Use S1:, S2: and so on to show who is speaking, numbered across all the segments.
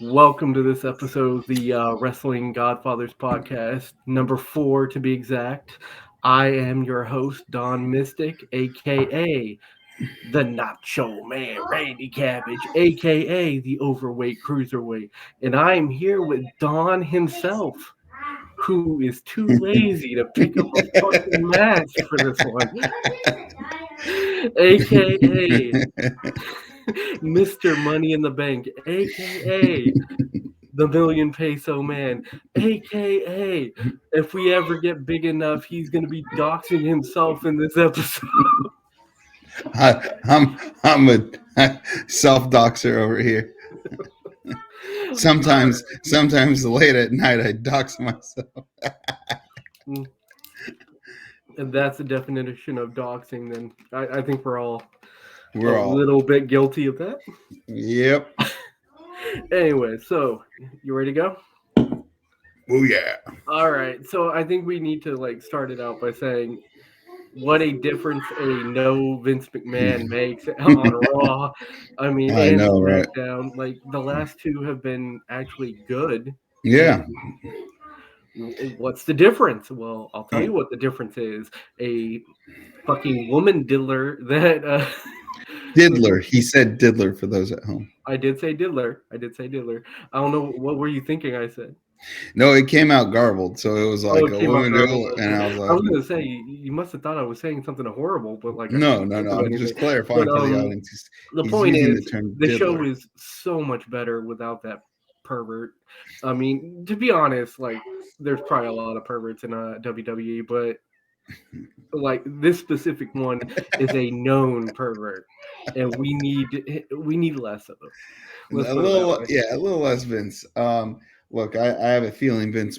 S1: Welcome to this episode of the Wrestling Godfatherz podcast, number 4 to be exact. I am your host, Don Mystic, aka the Nacho Man, Randy Cabbage, aka the Overweight Cruiserweight. And I am here with Don himself, who is too lazy to pick up a fucking mask for this one, aka Mr. Money in the Bank, aka the Million Peso Man, aka if we ever get big enough, he's gonna be doxing himself in this episode.
S2: I'm a self doxer over here. Sometimes late at night I dox myself.
S1: And that's the definition of doxing. Then I think we're all
S2: We're
S1: a
S2: all
S1: little bit guilty of that.
S2: Yep.
S1: Anyway, so you ready to go?
S2: Oh yeah.
S1: All right. So I think we need to start it out by saying what a difference a no Vince McMahon makes on Raw. I mean,
S2: I
S1: and
S2: know, right?
S1: SmackDown. Like the last two have been actually good.
S2: Yeah.
S1: What's the difference? Well, I'll tell you what the difference is. A fucking woman diddler that
S2: Diddler. He said diddler for those at home.
S1: I did say diddler. I don't know, what were you thinking I said?
S2: No, it came out garbled, so it was like
S1: It
S2: a
S1: came out
S2: woman
S1: garbled.
S2: and I was
S1: I was
S2: like,
S1: gonna say you must have thought I was saying something horrible, but I
S2: no.
S1: couldn't think of
S2: I'm
S1: anything.
S2: just clarifying
S1: But
S2: for the audience.
S1: the
S2: He's
S1: point
S2: using the
S1: is
S2: term
S1: the show
S2: diddler.
S1: is so much better without that pervert. I mean, to be honest, there's probably a lot of perverts in WWE, but this specific one is a known pervert, and we need less of them. Let's
S2: A
S1: put it that
S2: little,
S1: way.
S2: yeah, a little less Vince. Look, I have a feeling Vince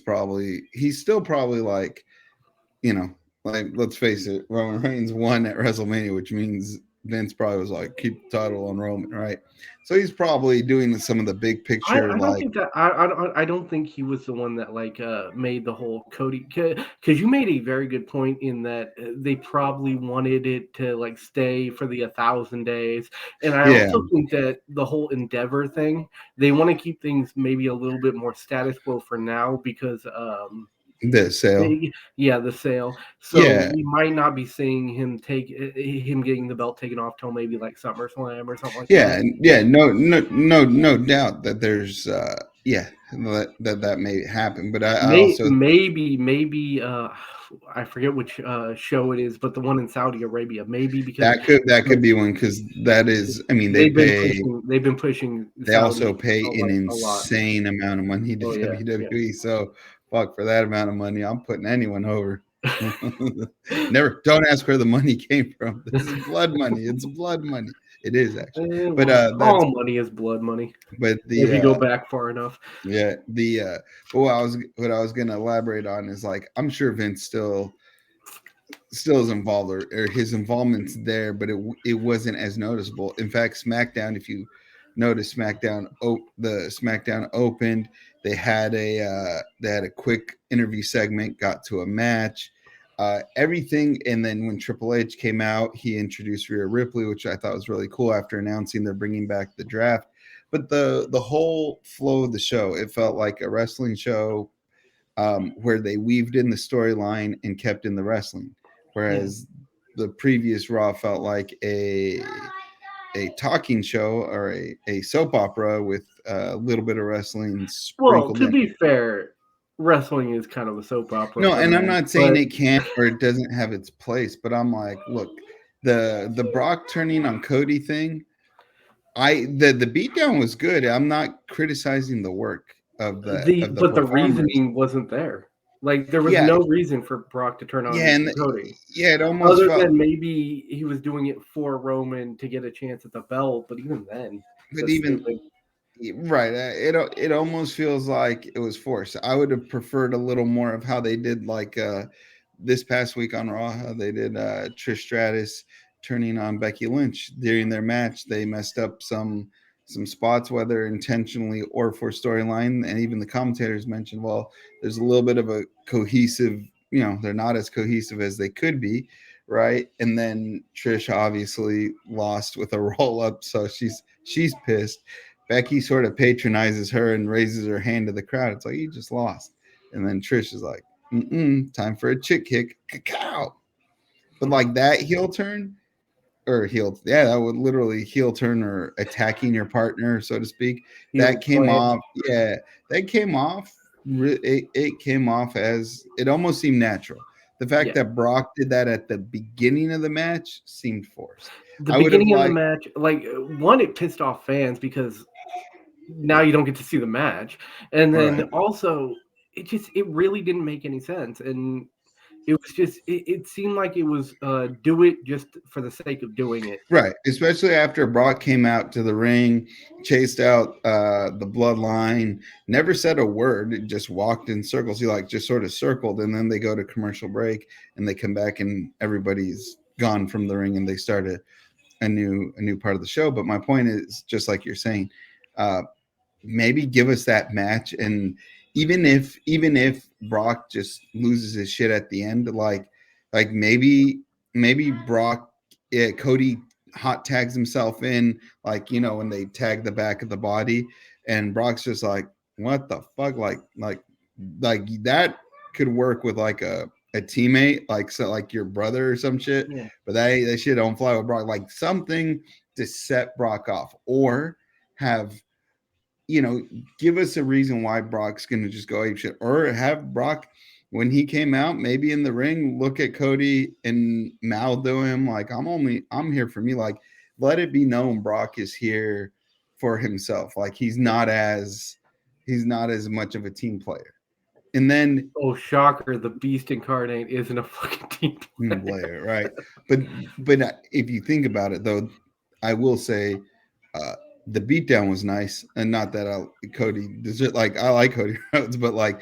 S2: he's still probably let's face it, Roman Reigns won at WrestleMania, which means Vince probably was like, keep the title on Roman, right? So he's probably doing some of the big picture,
S1: I don't think that I don't think he was the one that made the whole Cody, because you made a very good point in that they probably wanted it to stay for the 1,000 days, and I
S2: yeah,
S1: also think that the whole Endeavor thing, they want to keep things maybe a little bit more status quo for now because
S2: the sale.
S1: the sale. So
S2: Yeah,
S1: we might not be seeing him him getting the belt taken off till maybe SummerSlam or something like
S2: yeah,
S1: that.
S2: yeah. No doubt that there's that may happen, but I also
S1: Maybe I forget which show it is, but the one in Saudi Arabia. Maybe because
S2: that could be one because that is. I mean,
S1: they've been pushing
S2: they also
S1: Saudi
S2: pay an
S1: a lot.
S2: insane amount of money to
S1: Oh yeah,
S2: WWE. So fuck, for that amount of money, I'm putting anyone over. Never. Don't ask where the money came from. This is blood money. It's blood money. It is actually, but that's
S1: all money is blood money
S2: but
S1: if you go
S2: the
S1: back far enough.
S2: yeah but what I was gonna elaborate on is I'm sure Vince still is involved or his involvement's there, but it wasn't as noticeable. In fact, SmackDown, if you notice, the SmackDown opened. They had a quick interview segment, got to a match, everything, and then when Triple H came out, he introduced Rhea Ripley, which I thought was really cool after announcing they're bringing back the draft. But the whole flow of the show, it felt like a wrestling show where they weaved in the storyline and kept in the wrestling, whereas the previous Raw felt like a talking show or a soap opera with a little bit of wrestling
S1: Well,
S2: sprinkled
S1: to
S2: in.
S1: be fair, wrestling is kind of a soap opera.
S2: No,
S1: For
S2: and I'm
S1: me,
S2: not saying
S1: but
S2: it can't or it doesn't have its place, but I'm like, look, the Brock turning on Cody thing, the beatdown was good. I'm not criticizing the work of the
S1: the
S2: performers.
S1: reasoning wasn't there. There was
S2: Yeah,
S1: no reason for Brock to turn
S2: yeah,
S1: on
S2: and
S1: Cody,
S2: yeah, it almost
S1: other
S2: felt.
S1: than maybe he was doing it for Roman to get a chance at the belt. But even then,
S2: But
S1: that's
S2: even
S1: stupid.
S2: right, it almost feels like it was forced. I would have preferred a little more of how they did this past week on Raw. How they did Trish Stratus turning on Becky Lynch during their match. They messed up some spots, whether intentionally or for storyline. And even the commentators mentioned, well, there's a little bit of a cohesive. They're not as cohesive as they could be, right? And then Trish obviously lost with a roll up, so she's pissed. Becky sort of patronizes her and raises her hand to the crowd. It's like, you just lost. And then Trish is like, time for a chick kick. Cacao. But like that heel turn, that would literally heel turn or attacking your partner, so to speak. That came off. Yeah, that came off. It came off as it almost seemed natural. The fact that Brock did that at the beginning of the match seemed forced.
S1: The beginning of the match, like, one, it pissed off fans because now you don't get to see the match, and then also it really didn't make any sense, and it was just it seemed like it was do it just for the sake of doing it,
S2: right? Especially after Brock came out to the ring, chased out the bloodline, never said a word, just walked in circles. He like just sort of circled, and then they go to commercial break, and they come back, and everybody's gone from the ring, and they start a new part of the show. But my point is, just like you're saying, maybe give us that match, and even if Brock just loses his shit at the end, like maybe Brock, Cody hot tags himself in, like, when they tag the back of the body, and Brock's just like, what the fuck, like that could work with like a teammate, like your brother or some shit.
S1: Yeah.
S2: But that shit don't fly with Brock. Like something to set Brock off, or have, give us a reason why Brock's going to just go ape shit, or have Brock, when he came out, maybe in the ring, look at Cody and mouth to him like, I'm here for me. Like, let it be known Brock is here for himself. Like, he's not as much of a team player. And then,
S1: oh shocker, the Beast Incarnate isn't a fucking team
S2: player, right? But if you think about it, though, I will say, the beatdown was nice, and not that Cody deserves, like, I like Cody Rhodes, but like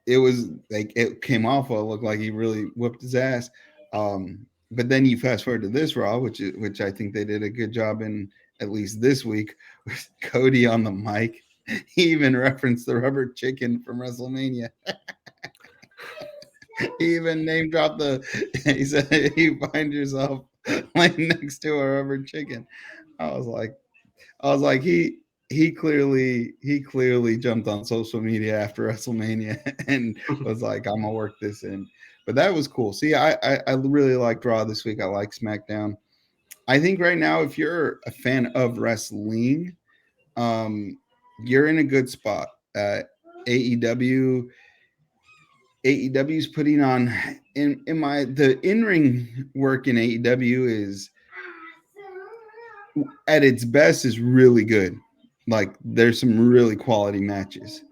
S2: it was like it came off well, looked like he really whooped his ass. But then you fast forward to this Raw, which I think they did a good job in, at least this week, with Cody on the mic. He even referenced the rubber chicken from WrestleMania. He even name dropped he said, you find yourself laying next to a rubber chicken. I was like, he clearly jumped on social media after WrestleMania and was like, I'm gonna work this in. But that was cool. See, I really liked Raw this week. I like SmackDown. I think right now, if you're a fan of wrestling, you're in a good spot. AEW's putting on, the in-ring work in AEW is, at its best, is really good. Like, there's some really quality matches.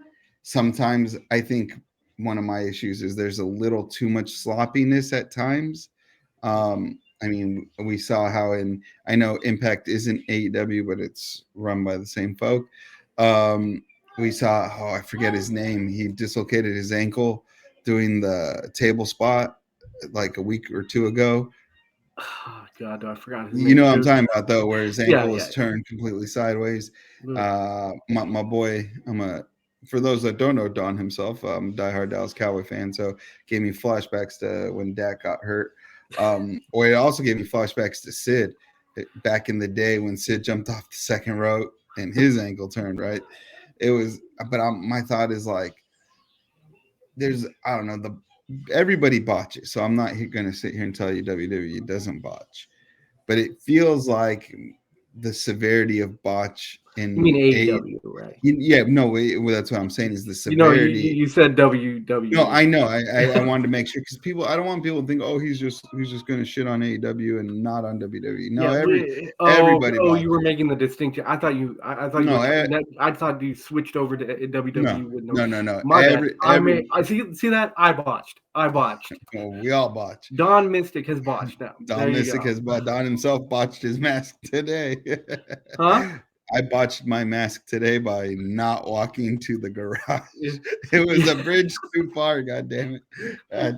S2: Sometimes I think one of my issues is there's a little too much sloppiness at times. I mean, we saw how I know Impact isn't AEW, but it's run by the same folk. We saw, I forget his name. He dislocated his ankle doing the table spot like a week or two ago.
S1: Oh, God, I forgot his name.
S2: You know what I'm talking about, though, where his ankle was turned completely sideways. My boy, for those that don't know Don himself, I'm a diehard Dallas Cowboy fan, so gave me flashbacks to when Dak got hurt. Or it also gave me flashbacks to Sid back in the day when Sid jumped off the second rope and his ankle turned, right? It was, but my thought is like, I don't know, everybody botches. So I'm not going to sit here and tell you WWE doesn't botch, but it feels like the severity of botch in,
S1: you mean AEW, right?
S2: Yeah, no, that's what I'm saying is the severity.
S1: You said WWE.
S2: No, I know. I wanted to make sure, because I don't want people to think, he's just going to shit on AEW and not on WWE. No, everybody.
S1: Oh, you were making the distinction. I thought you switched over to WWE.
S2: No.
S1: I see that. I botched.
S2: Well, we all botch.
S1: Don Mystic has botched now.
S2: Don himself botched his mask today.
S1: Huh?
S2: I botched my mask today by not walking to the garage. It was a bridge too far. God damn it!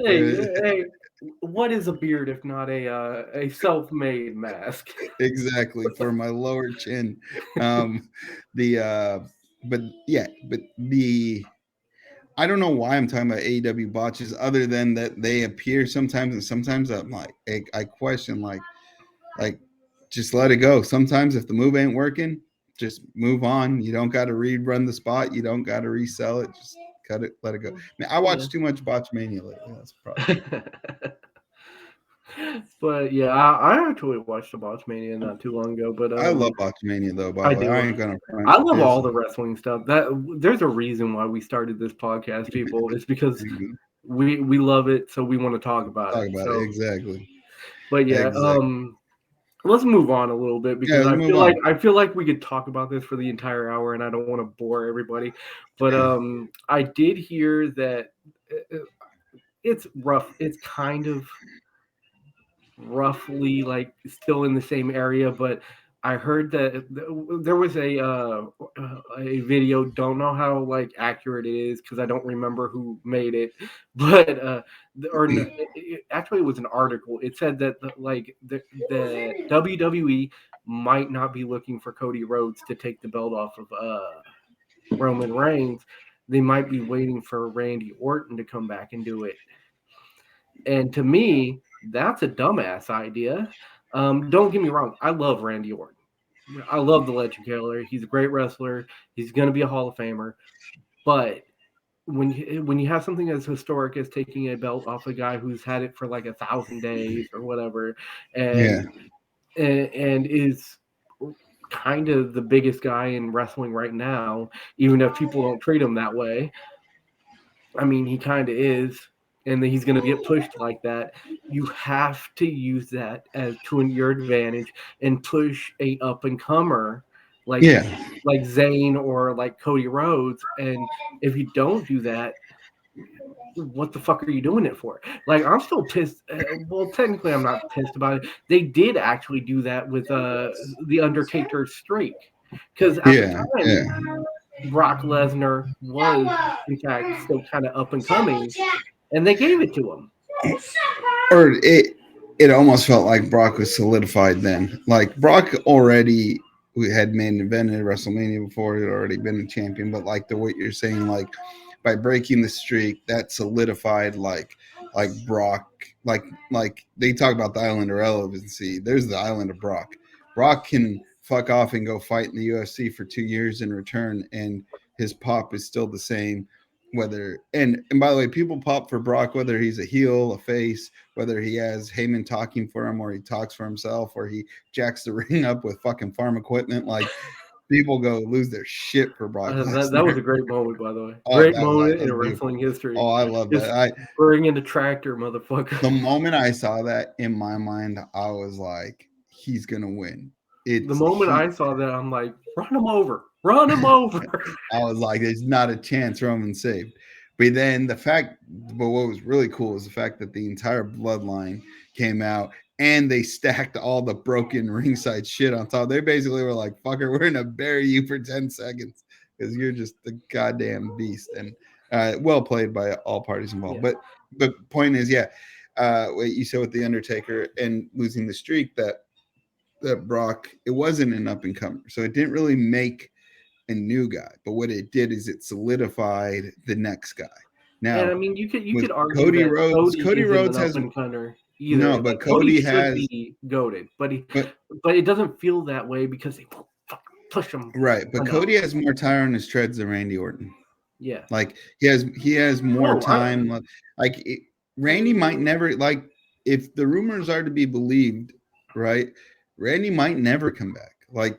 S1: Hey, what is a beard if not a self-made mask?
S2: Exactly, for my lower chin. I don't know why I'm talking about AEW botches, other than that they appear sometimes, and sometimes I'm like, I question, like, just let it go. Sometimes if the move ain't working, just move on. You don't got to rerun the spot. You don't got to resell it. Just cut it, let it go. Man, I watch too much Botchmania lately. That's a problem.
S1: But yeah, I actually watched the Botchmania not too long ago. But
S2: I love Botchmania though. By
S1: I
S2: the way,
S1: do.
S2: I ain't gonna front.
S1: I love all the wrestling stuff. That there's a reason why we started this podcast, people. It's because we love it, so we want to talk about it. So,
S2: exactly.
S1: But yeah,
S2: exactly.
S1: Let's move on a little bit because
S2: Yeah,
S1: I feel like we could talk about this for the entire hour, and I don't want to bore everybody. But I did hear that it's rough. It's kind of roughly like still in the same area, but I heard that there was a video. Don't know how like accurate it is because I don't remember who made it, but actually it was an article. It said that the WWE might not be looking for Cody Rhodes to take the belt off of Roman Reigns. They might be waiting for Randy Orton to come back and do it. And to me, that's a dumbass idea. Don't get me wrong. I love Randy Orton. I love the Legend Killer. He's a great wrestler. He's going to be a Hall of Famer. But when you have something as historic as taking a belt off a guy who's had it for like 1,000 days or whatever, and is kind of the biggest guy in wrestling right now, even if people don't treat him that way. I mean, he kind of is, and he's going to get pushed like that. You have to use that as to your advantage and push a up and comer like Zayn or like Cody Rhodes. And if you don't do that, what the fuck are you doing it for? Like, I'm still pissed. Well, technically, I'm not pissed about it. They did actually do that with the Undertaker's streak, because at the time, Brock Lesnar was, in fact, still kind of up and coming, and they gave it to him.
S2: Or it almost felt like Brock was solidified then. Like Brock already had main evented WrestleMania before, he had already been a champion, but like what you're saying, like by breaking the streak, that solidified like Brock, like they talk about the island of relevancy. There's the island of Brock. Brock can fuck off and go fight in the UFC for 2 years in return, and his pop is still the same. Whether and by the way, people pop for Brock whether he's a heel, a face, whether he has Heyman talking for him, or he talks for himself, or he jacks the ring up with fucking farm equipment. Like people go lose their shit for Brock.
S1: That was a great moment, by the way. Great moment in wrestling history.
S2: Oh, I love that. I
S1: bring in the tractor, motherfucker.
S2: The moment I saw that in my mind, I was like, he's gonna win.
S1: The moment I saw that, I'm like, run him over. Run him over.
S2: I was like, there's not a chance Roman saved. But then but what was really cool is the fact that the entire bloodline came out and they stacked all the broken ringside shit on top. They basically were like, fucker, we're going to bury you for 10 seconds because you're just the goddamn beast. And well played by all parties involved. Yeah. But the point is, what you said with The Undertaker and losing the streak, that Brock, it wasn't an up and comer. So it didn't really make a new guy, but what it did is it solidified the next guy. Now,
S1: and I mean, you could argue
S2: Cody Rhodes. Cody Rhodes has
S1: either.
S2: No, but Cody has
S1: be goated, but it doesn't feel that way because they push him
S2: right. But Cody has more tire on his treads than Randy Orton.
S1: Yeah,
S2: like he has more time. Randy might never, like, if the rumors are to be believed, right? Randy might never come back. Like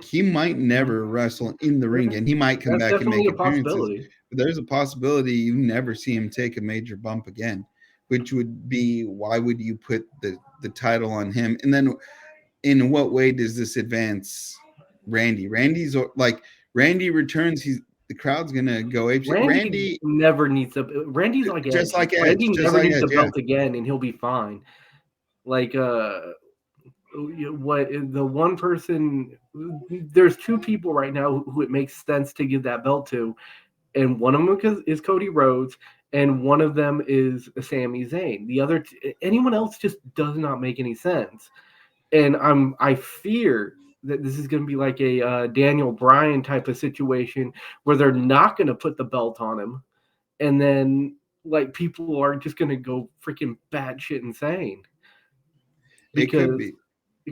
S2: he might never wrestle in the ring, and he might come back and make appearances. But there's a possibility you never see him take a major bump again, which would be, why would you put the title on him? And then in what way does this advance Randy? Randy returns, the crowd's gonna go apeshit. Randy
S1: never needs to. Randy's like
S2: just like Edge.
S1: Randy never needs the belt again, and he'll be fine. Like what the one person, there's two people right now who it makes sense to give that belt to, and one of them is Cody Rhodes, and one of them is Sami Zayn. The other, anyone else just does not make any sense. And I fear that this is going to be like a Daniel Bryan type of situation where they're not going to put the belt on him, and then like people are just going to go freaking batshit insane.
S2: Because, it could be.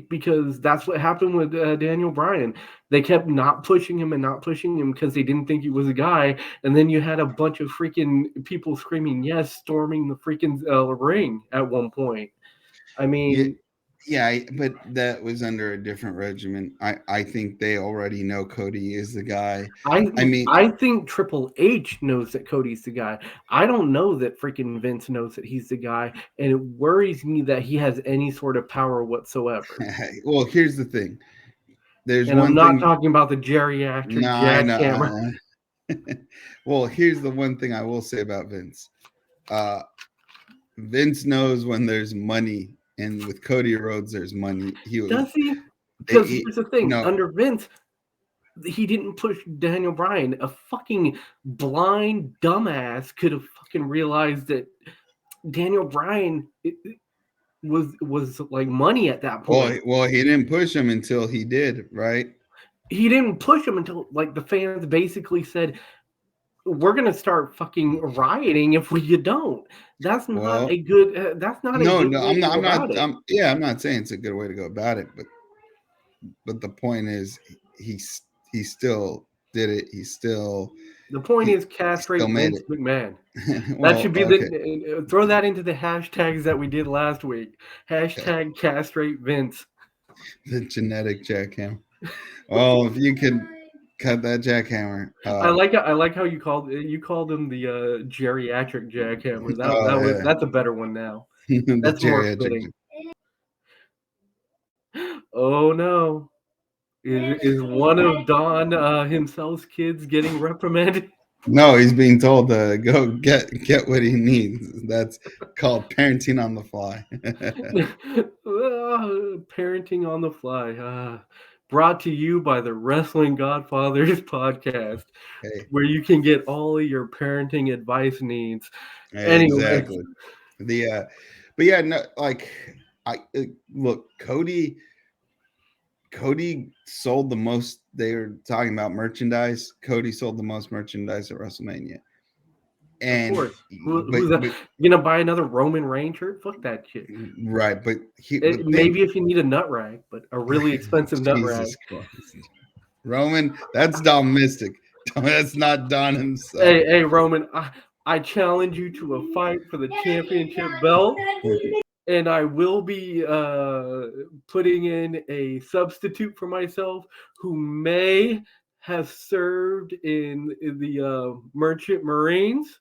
S1: because that's what happened with Daniel Bryan. They kept not pushing him and not pushing him because they didn't think he was a guy. And then you had a bunch of freaking people screaming yes, storming the freaking ring at one point. I mean,
S2: yeah, but that was under a different regimen. I think they already know Cody is the guy. I mean,
S1: I think Triple H knows that Cody's the guy. I don't know that freaking Vince knows that he's the guy, and it worries me that he has any sort of power whatsoever.
S2: well, here's the thing. There's
S1: And I'm
S2: one
S1: not
S2: thing.
S1: talking about the geriatric
S2: No, I
S1: jackhammer.
S2: know. Well, here's the one thing I will say about Vince. Vince knows when there's money, and with Cody Rhodes, there's money.
S1: Does he? Because here's the thing:
S2: no.
S1: under Vince, he didn't push Daniel Bryan. A fucking blind dumbass could have fucking realized that Daniel Bryan was like money at that point.
S2: Well, he didn't push him until he did, right?
S1: He didn't push him until like the fans basically said, "We're gonna start fucking rioting if you don't." That's not a good. That's not a good way to go about it.
S2: I'm not saying it's a good way to go about it, but the point is, he still did it.
S1: The point is
S2: still
S1: castrate
S2: made
S1: Vince
S2: it.
S1: McMahon.
S2: Well,
S1: That should be
S2: okay.
S1: throw that into the hashtags that we did last week. Hashtag castrate Vince.
S2: The genetic jackhammer. Well, if you could cut that jackhammer.
S1: I like how you called him the geriatric jackhammer. That's a better one now.
S2: The
S1: That's more
S2: geriatric.
S1: fitting. Oh no. Is one of Don himself's kids getting reprimanded?
S2: No, he's being told to go get what he needs. That's called parenting on the fly.
S1: Parenting on the fly. Brought to you by the Wrestling Godfatherz podcast, where you can get all of your parenting advice needs. Anyway,
S2: exactly. But yeah, no, like look, Cody sold the most. They were talking about merchandise. Cody sold the most merchandise at WrestleMania. And
S1: of course, who's gonna buy another Roman Reigns shirt? Fuck that shit.
S2: Right, but
S1: maybe if you need a nut rag, but a really expensive nut rag.
S2: Christ. Roman, that's Don Mystic. That's not Don himself.
S1: Hey, Roman, I challenge you to a fight for the championship belt. And I will be putting in a substitute for myself who may have served in the Merchant Marines.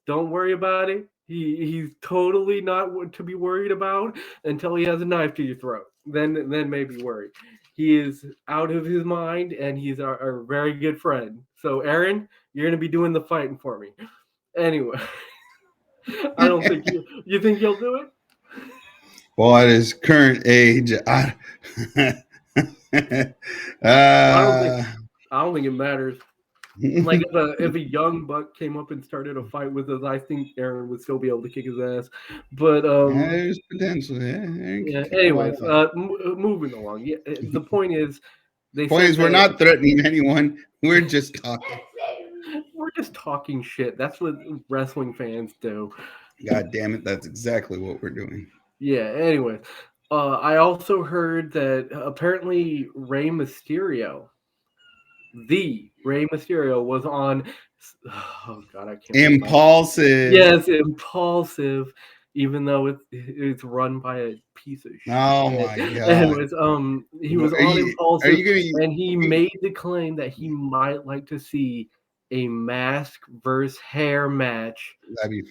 S1: Don't worry about it. He's totally not to be worried about until he has a knife to your throat. Then maybe worry. He is out of his mind, and he's our very good friend. So, Aaron, you're going to be doing the fighting for me. Anyway, I don't think you think he'll do it?
S2: Well, at his current age, I
S1: don't think it matters. Like if a young buck came up and started a fight with us, I think Aaron would still be able to kick his ass. But
S2: there's potential.
S1: Yeah. Anyways, moving along. Yeah. The point is,
S2: we're not threatening anyone. We're just talking.
S1: We're just talking shit. That's what wrestling fans do.
S2: God damn it! That's exactly what we're doing.
S1: Yeah. Anyway, I also heard that apparently Rey Mysterio. The Rey Mysterio was on. Oh God, I can't.
S2: Impulsive.
S1: Yes, Impulsive. Even though it's run by a piece of shit.
S2: Oh my God.
S1: Anyways, he was on Impulsive, and he made the claim that he might like to see a mask versus hair match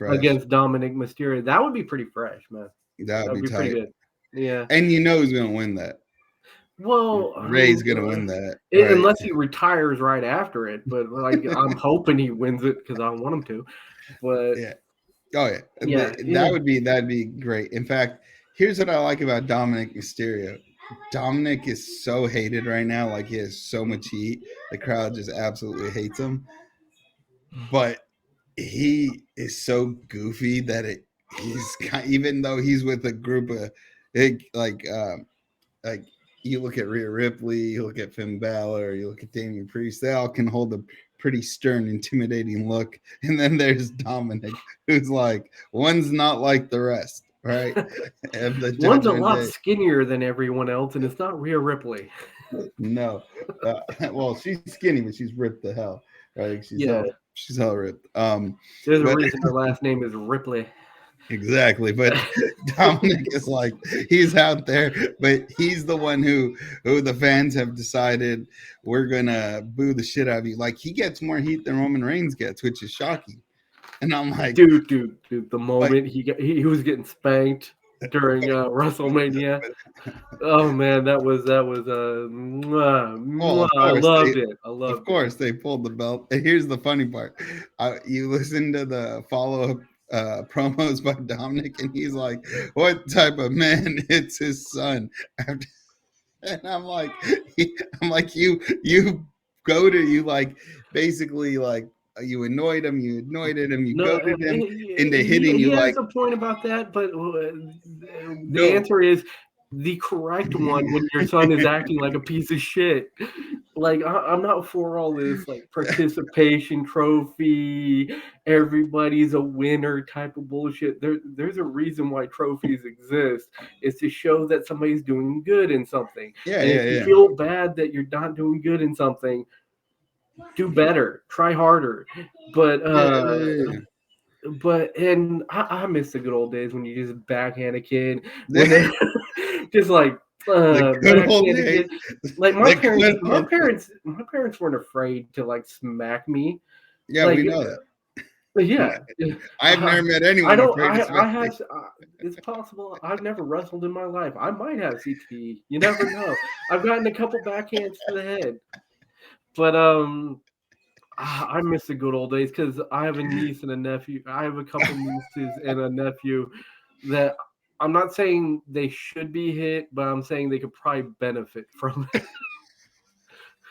S1: against Dominic Mysterio. That would be pretty fresh, man.
S2: That would be
S1: pretty good. Yeah.
S2: And you know who's gonna win that.
S1: Well,
S2: Ray's gonna win that,
S1: right? Unless he retires right after it. But like, I'm hoping he wins it because I want him to. But
S2: yeah, that'd be great. In fact, here's what I like about Dominic Mysterio. Dominic is so hated right now. Like, he has so much heat. The crowd just absolutely hates him. But he is so goofy that even though he's with a group of like you look at Rhea Ripley, you look at Finn Balor, you look at Damian Priest, they all can hold a pretty stern, intimidating look. And then there's Dominic, who's like, one's not like the rest, right? Of the
S1: One's a
S2: Judgment
S1: lot
S2: Day.
S1: skinnier than everyone else, and it's not Rhea Ripley.
S2: No, well, she's skinny, but she's ripped the hell, right?
S1: Yeah,
S2: She's hell ripped.
S1: there's a
S2: But
S1: reason her last name is Ripley.
S2: exactly. But Dominic is like he's out there, but he's the one who the fans have decided we're gonna boo the shit out of you. Like he gets more heat than Roman Reigns gets, which is shocking. And I'm like,
S1: Dude, the
S2: like,
S1: moment he was getting spanked during WrestleMania. Oh man, that was
S2: well,
S1: I loved it. I
S2: of
S1: loved it.
S2: course they pulled the belt. And here's the funny part: you listen to the follow-up promos by Dominic, and he's like, "What type of man hits his son?" And I'm like, you go to you like basically like you annoyed him, you anointed him, you
S1: No,
S2: goaded him into hitting
S1: he
S2: you
S1: has
S2: like
S1: a point about that, but the
S2: go.
S1: answer is the correct one when your son is acting like a piece of shit. Like I'm not for all this like participation trophy, everybody's a winner type of bullshit. There's a reason why trophies exist. It's to show that somebody's doing good in something.
S2: Yeah,
S1: And
S2: yeah,
S1: if you
S2: yeah.
S1: feel bad that you're not doing good in something, do better, try harder. But
S2: Yeah, yeah,
S1: and I miss the good old days when you just backhand a kid when
S2: yeah.
S1: they just like
S2: The good old
S1: backhand a
S2: days.
S1: kid. Like
S2: The good old days.
S1: my parents weren't afraid to like smack me.
S2: Yeah,
S1: Like
S2: we know that.
S1: yeah,
S2: I've never met
S1: I
S2: anyone
S1: don't.
S2: afraid to
S1: I
S2: smack me.
S1: have. It's possible. I've never wrestled in my life. I might have CTE. You never know. I've gotten a couple backhands to the head, but I miss the good old days because I have a niece and a nephew. I have a couple nieces and a nephew that I'm not saying they should be hit, but I'm saying they could probably benefit from it.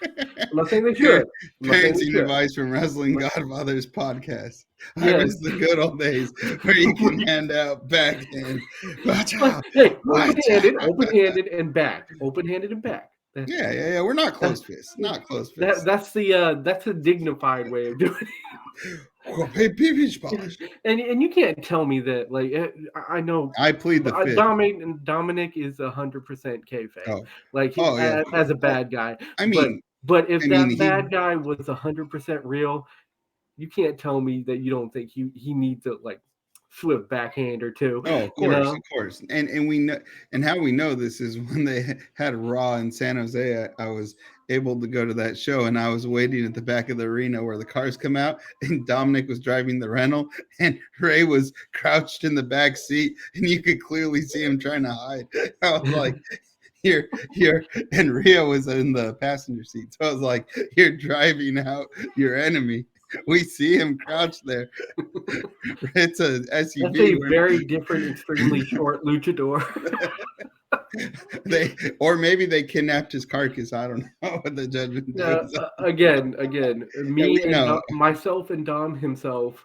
S1: I'm not saying they should. I'm not saying they
S2: Parenting
S1: should.
S2: advice from Wrestling
S1: I'm not-
S2: Godfatherz podcast. I
S1: yeah.
S2: miss the good old days where you can hand out backhand. Watch
S1: But,
S2: out.
S1: hey,
S2: Watch out.
S1: open-handed and back. Open-handed and back.
S2: Yeah, yeah, yeah. We're not
S1: That,
S2: close fists. Not close fists.
S1: that's a dignified way of doing
S2: Hey, peach
S1: it.
S2: polish.
S1: And you can't tell me that like I know
S2: I plead the fifth.
S1: Dominic is 100% kayfabe,
S2: Oh,
S1: like
S2: oh yeah.
S1: as a
S2: Oh,
S1: bad guy.
S2: I
S1: But
S2: mean,
S1: if
S2: I mean,
S1: that
S2: he
S1: bad guy was 100% real, you can't tell me that you don't think he needs a like swift backhand or two.
S2: oh,
S1: You
S2: of
S1: know,
S2: course, and we know, and how we know this is when they had Raw in San Jose. I was able to go to that show, and I was waiting at the back of the arena where the cars come out, and Dominic was driving the rental, and Ray was crouched in the back seat, and you could clearly see him trying to hide. I was like, here, and Rhea was in the passenger seat, so I was like, you're driving out your enemy. We see him crouched there. It's a
S1: that's
S2: SUV.
S1: a very different, extremely short luchador.
S2: Or maybe they kidnapped his carcass. I don't know what the Judgment Day was.
S1: Again,
S2: Yeah,
S1: me
S2: we
S1: and
S2: know.
S1: myself and Dom himself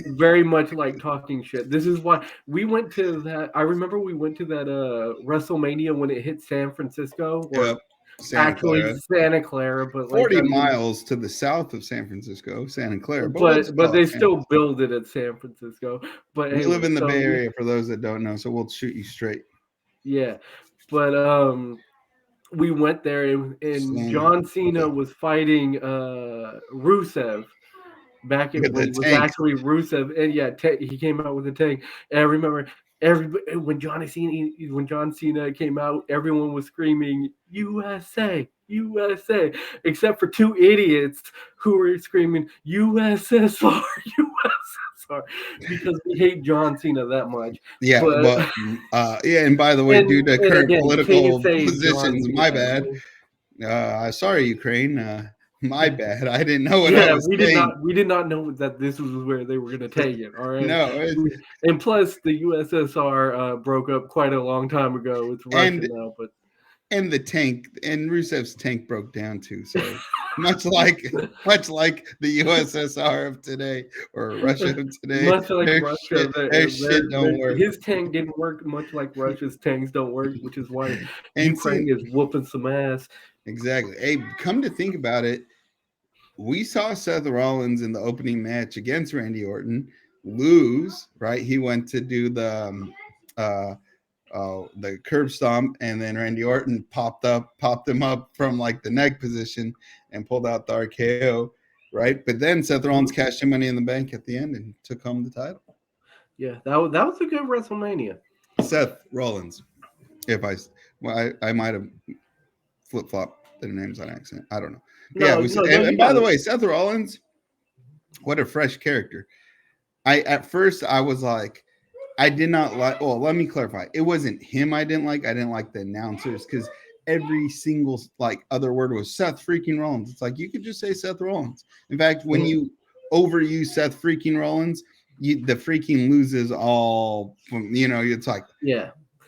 S1: very much like talking shit. This is why we went to that. I remember we went to that WrestleMania when it hit San Francisco, or
S2: Yep. Santa
S1: actually
S2: Clara.
S1: Santa Clara, but like
S2: 40
S1: I mean,
S2: miles to the south of San Francisco, Santa Clara. But we'll just
S1: but
S2: call
S1: they
S2: it Santa.
S1: still build it at San Francisco. But
S2: We live
S1: anyway,
S2: in the
S1: so
S2: Bay Area for those that don't know, so we'll shoot you straight.
S1: yeah, but we went there and
S2: Santa
S1: John Cena
S2: Clara.
S1: was fighting Rusev back
S2: With
S1: when
S2: the
S1: it was
S2: tank.
S1: actually Rusev, and yeah, he came out with a tank. And I remember everybody when John Cena came out, everyone was screaming USA, USA, except for two idiots who were screaming USSR, USSR, because we hate John Cena that much.
S2: Yeah,
S1: But
S2: but yeah, and by the way, due to
S1: and
S2: current
S1: again,
S2: political
S1: kayfabe John
S2: positions, my
S1: Cena.
S2: bad. Sorry, Ukraine. My bad. I didn't know what I
S1: Yeah,
S2: was saying.
S1: we did not know that this was where they were going to take it. All right,
S2: No,
S1: and plus the USSR broke up quite a long time ago. It's Russia
S2: and
S1: now, but
S2: and the tank and Rusev's tank broke down too. So much like the USSR of today or Russia of today,
S1: much like Russia,
S2: their shit don't work.
S1: his tank didn't work. Much like Russia's tanks don't work, which is why
S2: And see,
S1: Ukraine is whooping some ass.
S2: exactly. Hey, come to think about it, we saw Seth Rollins in the opening match against Randy Orton lose. Right, he went to do the the curb stomp, and then Randy Orton popped him up from like the neck position and pulled out the RKO, right? But then Seth Rollins cashed in Money in the Bank at the end and took home the title.
S1: Yeah, that was a good WrestleMania.
S2: Seth Rollins. If I might have flip-flopped their names on accident. I don't know. And by the way, Seth Rollins, what a fresh character. At first I was like, I did not like. Well, let me clarify. It wasn't him I didn't like. I didn't like the announcers because every single like other word was Seth freaking Rollins. It's like you could just say Seth Rollins. In fact, when you overuse Seth freaking Rollins, the freaking loses all from, it's like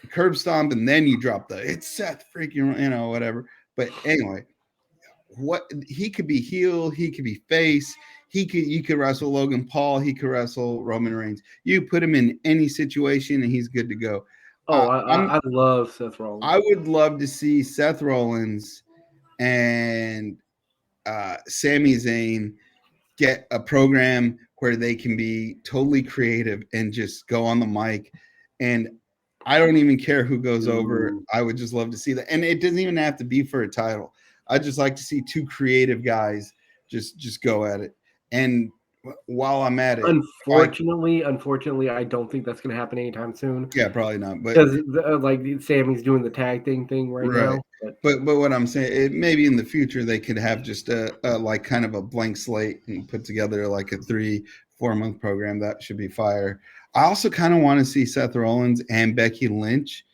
S2: curb stomp, and then you drop it's Seth freaking, whatever. But anyway, he could be heel, he could be face. You could wrestle Logan Paul. He could wrestle Roman Reigns. You put him in any situation, and he's good to go.
S1: I love Seth Rollins.
S2: I would love to see Seth Rollins and Sami Zayn get a program where they can be totally creative and just go on the mic. And I don't even care who goes over. I would just love to see that. And it doesn't even have to be for a title. I'd just like to see two creative guys just go at it. And while I'm at it,
S1: unfortunately, I don't think that's going to happen anytime soon.
S2: Yeah, probably not. But
S1: because like Sammy's doing the tag thing right now.
S2: But what I'm saying, maybe in the future they could have just a like kind of a blank slate and put together like a 3-4 month program. That should be fire. I also kind of want to see Seth Rollins and Becky Lynch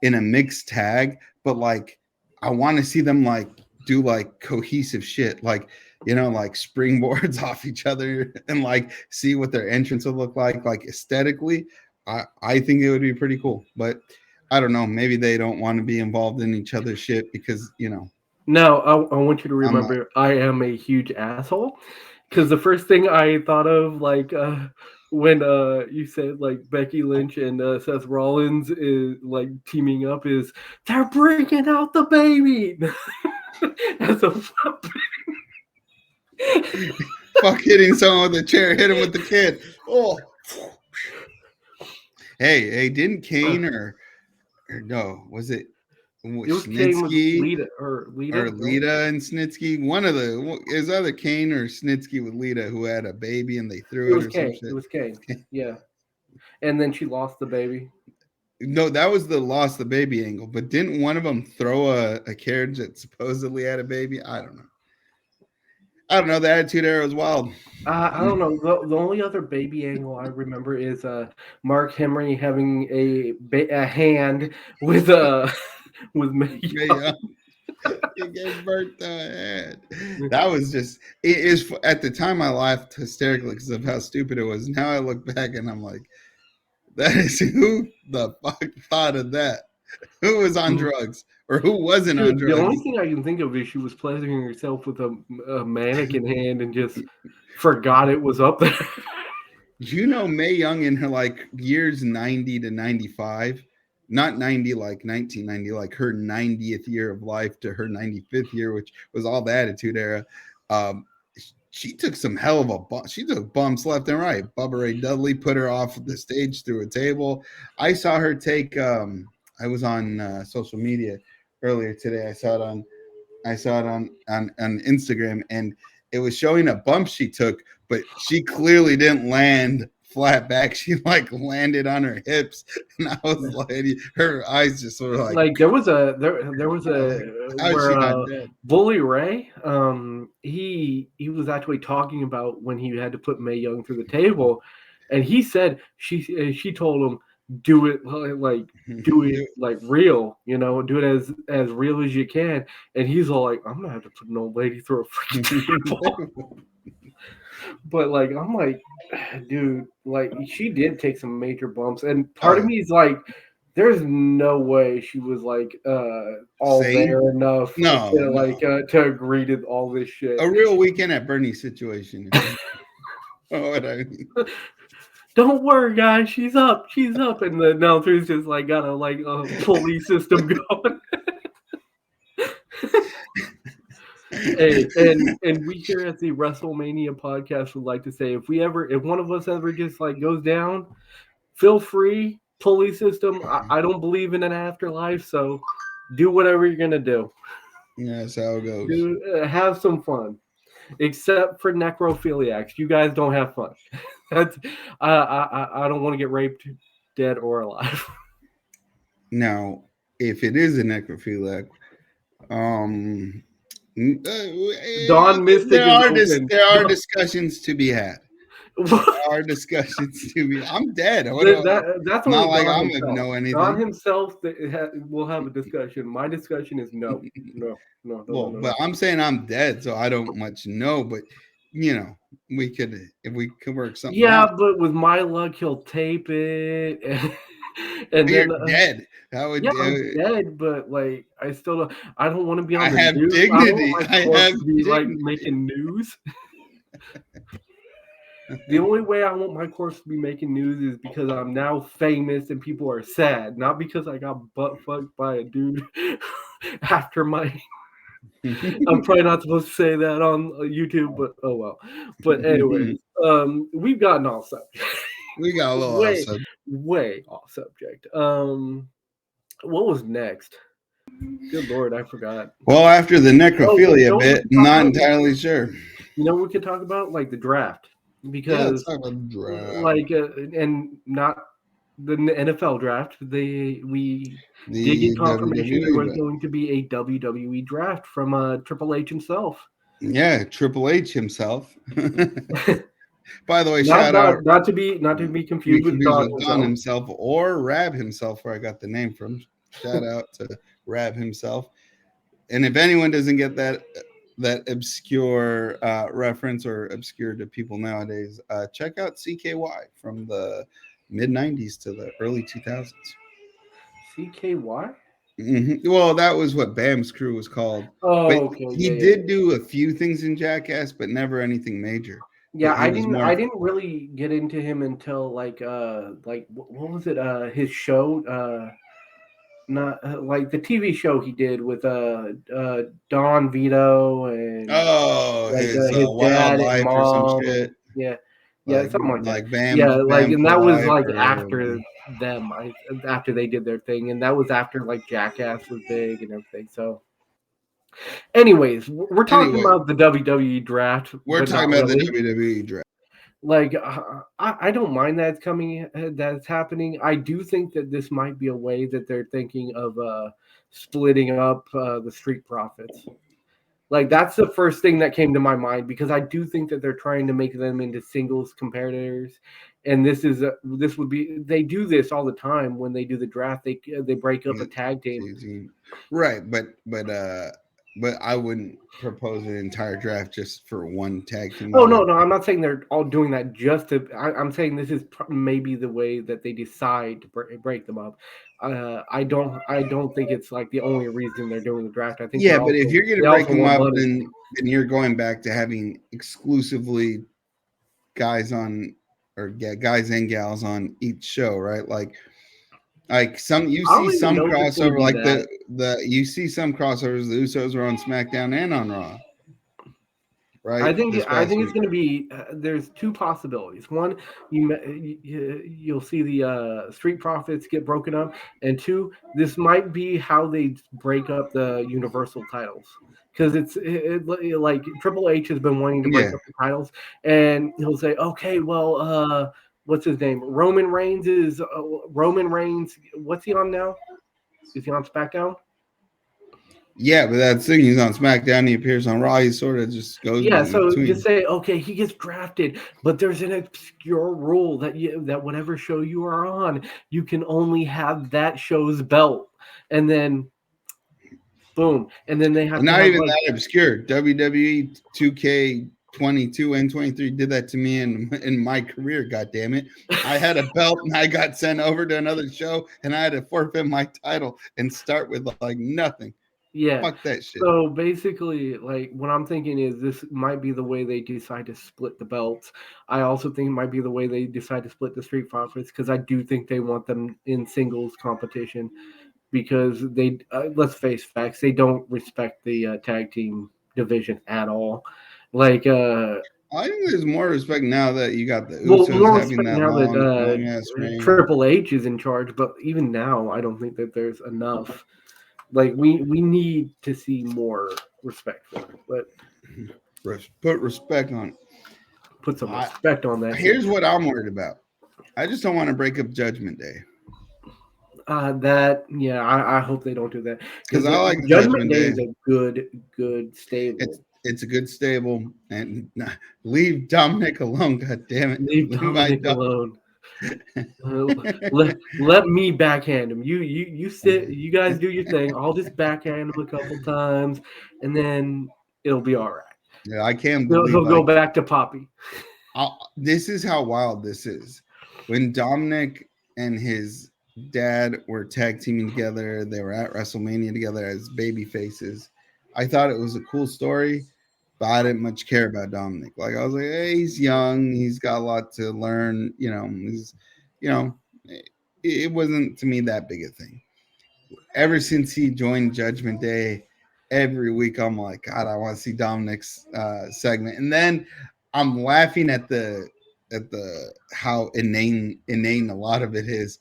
S2: in a mixed tag, but like I want to see them like do like cohesive shit, like like springboards off each other and like see what their entrance would look like aesthetically. I think it would be pretty cool, but I don't know. Maybe they don't want to be involved in each other's shit because
S1: No, I want you to remember I am a huge asshole, because the first thing I thought of like when you said like Becky Lynch and Seth Rollins is like teaming up is they're bringing out the baby. That's a
S2: fuck hitting someone with a chair, hit him with the kid. Oh, hey, didn't Kane or no? Was it Snitsky
S1: or
S2: Lita and Snitsky? One of is either Kane or Snitsky with Lita who had a baby and they threw it.
S1: It was Kane. Yeah, and then she lost the baby.
S2: No, that was the lost the baby angle. But didn't one of them throw a carriage that supposedly had a baby? I don't know. The Attitude Era was wild.
S1: I don't know. The only other baby angle I remember is Mark Henry having a hand with Mae Young.
S2: He gave birth to a head. That was just. It is at the time I laughed hysterically because of how stupid it was. Now I look back and I'm like, that is who the fuck thought of that? Who was on drugs or who wasn't on drugs?
S1: The only thing I can think of is she was pleasuring herself with a mannequin hand and just forgot it was up there.
S2: Mae Young in her like years 90 to 95, not 90 like 1990, like her 90th year of life to her 95th year, which was all the Attitude Era. She took some hell of a bump. She took bumps left and right. Bubba Ray Dudley put her off the stage through a table. I saw her take. I was on social media earlier today. I saw it on Instagram, and it was showing a bump she took, but she clearly didn't land flat back. She like landed on her hips, and I was like, her eyes just sort of like
S1: there was a where Bully Ray, he was actually talking about when he had to put Mae Young through the table, and he said she told him do it like real, do it as real as you can, and he's all like, I'm gonna have to put an old lady through a freaking table. But like I'm like, dude, like she did take some major bumps, and part of me is like, there's no way she was like all there enough to agree to all this shit.
S2: A real Weekend at Bernie's situation. What I mean.
S1: Don't worry, guys, she's up, and the announcer's just like got a pulley system going. Hey, and we here at the WrestleMania podcast would like to say if one of us ever just like goes down, feel free pulley system. I don't believe in an afterlife, so do whatever you're gonna do.
S2: Yeah, that's how it goes.
S1: Have some fun. Except for necrophiliacs, you guys don't have fun. That's I don't want to get raped, dead or alive.
S2: Now, if it is a necrophiliac, um,
S1: Don Mystic is open.
S2: there are discussions to be had. There are discussions to be. I'm dead.
S1: That's
S2: Not
S1: only
S2: like
S1: Don
S2: I'm
S1: himself.
S2: gonna know anything.
S1: Don himself will have a discussion. My discussion is no.
S2: But I'm saying I'm dead, so I don't much know. But we could if we could work something.
S1: Yeah,
S2: out.
S1: but with my luck, he'll tape it, and
S2: You're
S1: then
S2: dead. How would
S1: I'm dead, but like I still don't. I don't want to be on
S2: I
S1: the
S2: have
S1: news.
S2: dignity.
S1: I don't want my corpse
S2: have
S1: to be like
S2: dignity.
S1: making news. The only way I want my corpse to be making news is because I'm now famous and people are sad, not because I got butt fucked by a dude after my. I'm probably not supposed to say that on YouTube, but oh well. But anyways, we've gotten off subject.
S2: We got a little
S1: way off subject. What was next? Good Lord, I forgot.
S2: Well, after the necrophilia bit, not entirely sure.
S1: We could talk about like the draft because,
S2: let's talk about the draft.
S1: like, and not the NFL draft. We did get confirmation there was going to be a WWE draft from Triple H himself.
S2: Yeah, Triple H himself. By the way,
S1: not to be confused with Don
S2: himself or Rab himself, where I got the name from. Shout out to Rab himself. And if anyone doesn't get that obscure reference or obscure to people nowadays, check out CKY from the mid 90s to the early 2000s.
S1: CKY?
S2: Mm-hmm. Well, that was what Bam's crew was called.
S1: Oh,
S2: but
S1: okay.
S2: He did do a few things in Jackass, but never anything major.
S1: Yeah, I didn't really get into him until like what was it? His show, not like the TV show he did with Don Vito and
S2: his dad and mom. Or some shit.
S1: Yeah, something like that.
S2: Like Bam,
S1: yeah, like
S2: Bam
S1: and that was like
S2: or,
S1: after them, after they did their thing, and that was after like Jackass was big and everything. So. Anyways, we're talking about the WWE draft.
S2: We're talking about the WWE draft.
S1: Like, I don't mind that it's coming, that's happening. I do think that this might be a way that they're thinking of splitting up the Street Profits. Like, that's the first thing that came to my mind because I do think that they're trying to make them into singles competitors. And this would be, they do this all the time when they do the draft. They break up a tag team.
S2: Right, but I wouldn't propose an entire draft just for one tag team.
S1: Oh, no, I'm not saying they're all doing that just to. I'm saying this is maybe the way that they decide to break them up. I don't think it's like the only reason they're doing the draft. I think
S2: but if you're going to break them up, then you're going back to having exclusively guys on or guys and gals on each show, right? Like some you see some crossover like you see some crossovers. The Usos are on SmackDown and on Raw, right?
S1: I think it's going to be there's two possibilities. One, you'll see the Street Profits get broken up, and two, this might be how they break up the Universal titles because it's like Triple H has been wanting to break up the titles, and he'll say, okay, well. What's his name? Roman Reigns. What's he on now? Is he on SmackDown?
S2: Yeah, but that's the thing. He's on SmackDown. He appears on Raw. He sort of just goes.
S1: Yeah, so just say, okay, he gets drafted, but there's an obscure rule that whatever show you are on, you can only have that show's belt, and then boom, and then they have
S2: not even that obscure. WWE 2K. 22 and 23 did that to me in my career. God damn it! I had a belt and I got sent over to another show and I had to forfeit my title and start with like nothing.
S1: Yeah,
S2: fuck that shit.
S1: So basically, like what I'm thinking is this might be the way they decide to split the belts. I also think it might be the way they decide to split the Street Profits because I do think they want them in singles competition because they let's face facts, they don't respect the tag team division at all. Like
S2: I think there's more respect now that you got the
S1: Well,
S2: Usos
S1: more
S2: having
S1: respect
S2: that
S1: now that
S2: long ass reign.
S1: Triple H is in charge, but even now, I don't think that there's enough. Like we need to see more respect for it, but
S2: Put respect on it.
S1: put some
S2: I,
S1: respect on that shit.
S2: here's what I'm worried about. I just don't want to break up Judgment Day
S1: I hope they don't do that
S2: because
S1: because
S2: I like
S1: Judgment
S2: Judgment
S1: Day
S2: Day.
S1: is a good
S2: It's
S1: stable.
S2: it's a good stable, and leave Dominic alone. God damn it,
S1: Leave
S2: leave my
S1: Dominic
S2: dog.
S1: alone. Let me backhand him. You sit. You guys do your thing. I'll just backhand him a couple times, and then it'll be all right.
S2: Yeah, I can't
S1: He'll
S2: believe
S1: go
S2: like
S1: back to Poppy.
S2: this is how wild this is. When Dominic and his dad were tag teaming together, they were at WrestleMania together as baby faces. I thought it was a cool story, but I didn't much care about Dominic. Like I was like, hey, he's young, he's got a lot to learn. You know, it wasn't to me that big a thing. Ever since he joined Judgment Day, every week I'm like, God, I want to see Dominic's segment, and then I'm laughing at the how inane a lot of it is,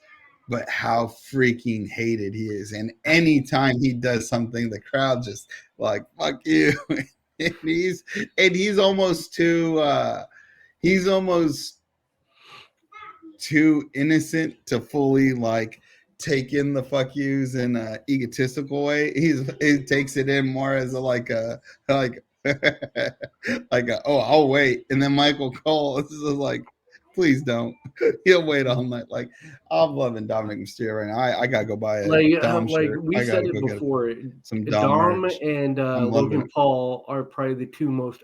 S2: but how freaking hated he is. And anytime he does something, the crowd just like fuck you. and he's and he's almost too innocent to fully like take in the fuck yous in a egotistical way. He takes it in more as a like like oh, I'll wait. And then Michael Cole is just like, please don't. He'll wait all night. Like I'm loving Dominic Mysterio right now. I gotta go buy a Dom
S1: Like
S2: shirt.
S1: we
S2: I
S1: said
S2: gotta
S1: it
S2: go get
S1: before,
S2: some Dom
S1: Dom
S2: merch.
S1: and
S2: I'm loving
S1: Logan
S2: it.
S1: Paul are probably the two most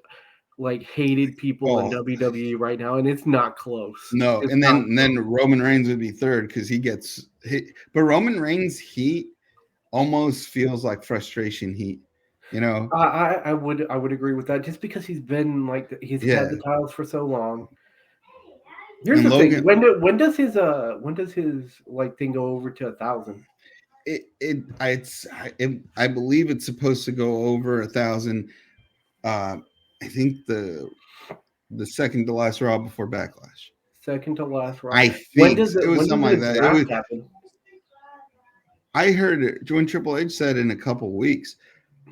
S1: like hated people in
S2: Oh
S1: WWE right now, and it's not close.
S2: no,
S1: It's
S2: and then
S1: not
S2: and then Roman Reigns would be third because he gets hit. But Roman Reigns heat almost feels like frustration heat. You know?
S1: I would agree with that just because he's been like he's had the
S2: Yeah.
S1: titles for so long. Here's
S2: And
S1: the thing:
S2: Logan,
S1: when does his like thing go over to 1,000?
S2: I believe it's supposed to go over 1,000. I think the second to last Raw before Backlash.
S1: Second to last Raw.
S2: I think it was
S1: When does
S2: something
S1: the
S2: like that. It was.
S1: draft happen?
S2: I heard it when Triple H said in a couple weeks.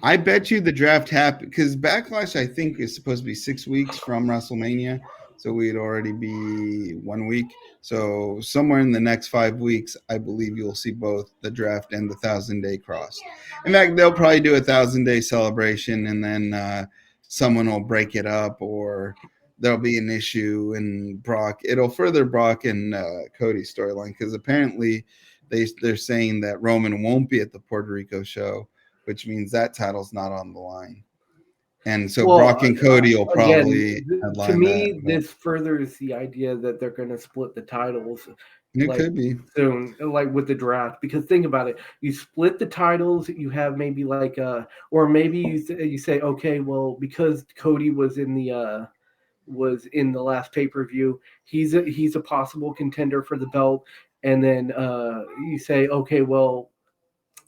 S2: I bet you the draft happened because Backlash, I think, is supposed to be 6 weeks from WrestleMania. So we'd already be 1 week. So somewhere in the next 5 weeks, I believe you'll see both the draft and the 1,000 day cross. In fact, they'll probably do a 1,000 day celebration and then someone will break it up or there'll be an issue and Brock. It'll further Brock and Cody's storyline because apparently they're saying that Roman won't be at the Puerto Rico show, which means that title's not on the line. And so
S1: Well,
S2: Brock and Cody will
S1: again,
S2: probably
S1: to
S2: headline that
S1: me,
S2: event.
S1: this furthers the idea that they're going to split the titles
S2: It
S1: like
S2: could be.
S1: soon, like with the draft. Because think about it, you split the titles, you have maybe like or maybe you say, okay, well, because Cody was in the last pay per view, he's a possible contender for the belt, and then you say, okay, well,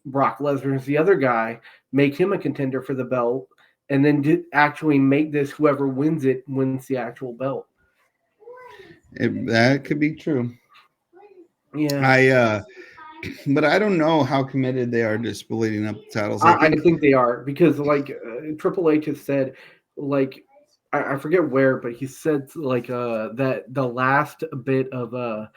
S1: Brock Lesnar is the other guy, make him a contender for the belt, and then actually make this whoever wins it wins the actual belt.
S2: That could be true.
S1: Yeah,
S2: I but I don't know how committed they are to splitting up the titles. I
S1: I
S2: think
S1: think they are because like Triple H has said, like I forget where, but he said that the last bit of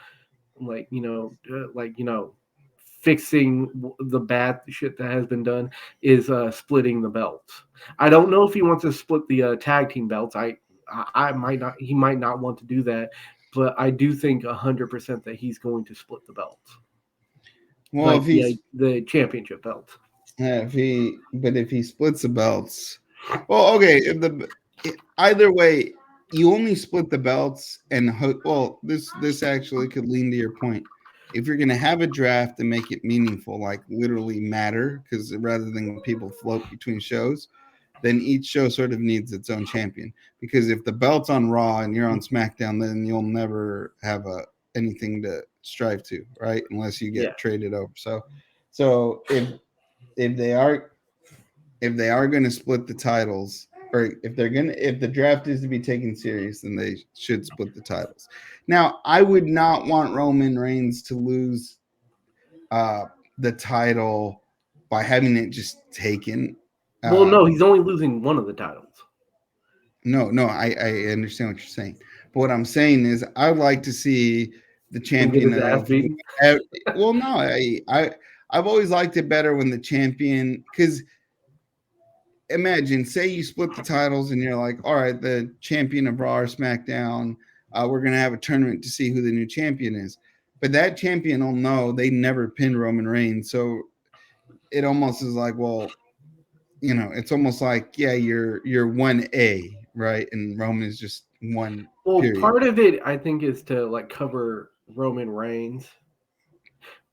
S1: fixing the bad shit that has been done is splitting the belts. I don't know if he wants to split the tag team belts. I might not. He might not want to do that, but I do think 100% that he's going to split the belts,
S2: well
S1: like the championship belts.
S2: if he splits the belts, well, okay. Either way, you only split the belts, and well, this actually could lean to your point. If you're gonna have a draft and make it meaningful, like literally matter, because rather than people float between shows, then each show sort of needs its own champion. Because if the belt's on Raw and you're on SmackDown, then you'll never have anything to strive to, right? Unless you
S1: Yeah.
S2: get traded over. So if they are if they are going to split the titles, or if the draft is to be taken serious, then they should split the titles. Now, I would not want Roman Reigns to lose the title by having it just taken.
S1: Well, no, he's only losing one of the titles.
S2: No, I understand what you're saying. But what I'm saying is I'd like to see the champion of well, no, I've always liked it better when the champion, because imagine, say you split the titles and you're like, all right, the champion of Raw or SmackDown, we're gonna have a tournament to see who the new champion is. But that champion will know they never pinned Roman Reigns. So it almost is like, well, it's almost like, yeah, you're 1A, right? And Roman is just one.
S1: Well,
S2: period.
S1: Part of it, I think, is to like cover Roman Reigns.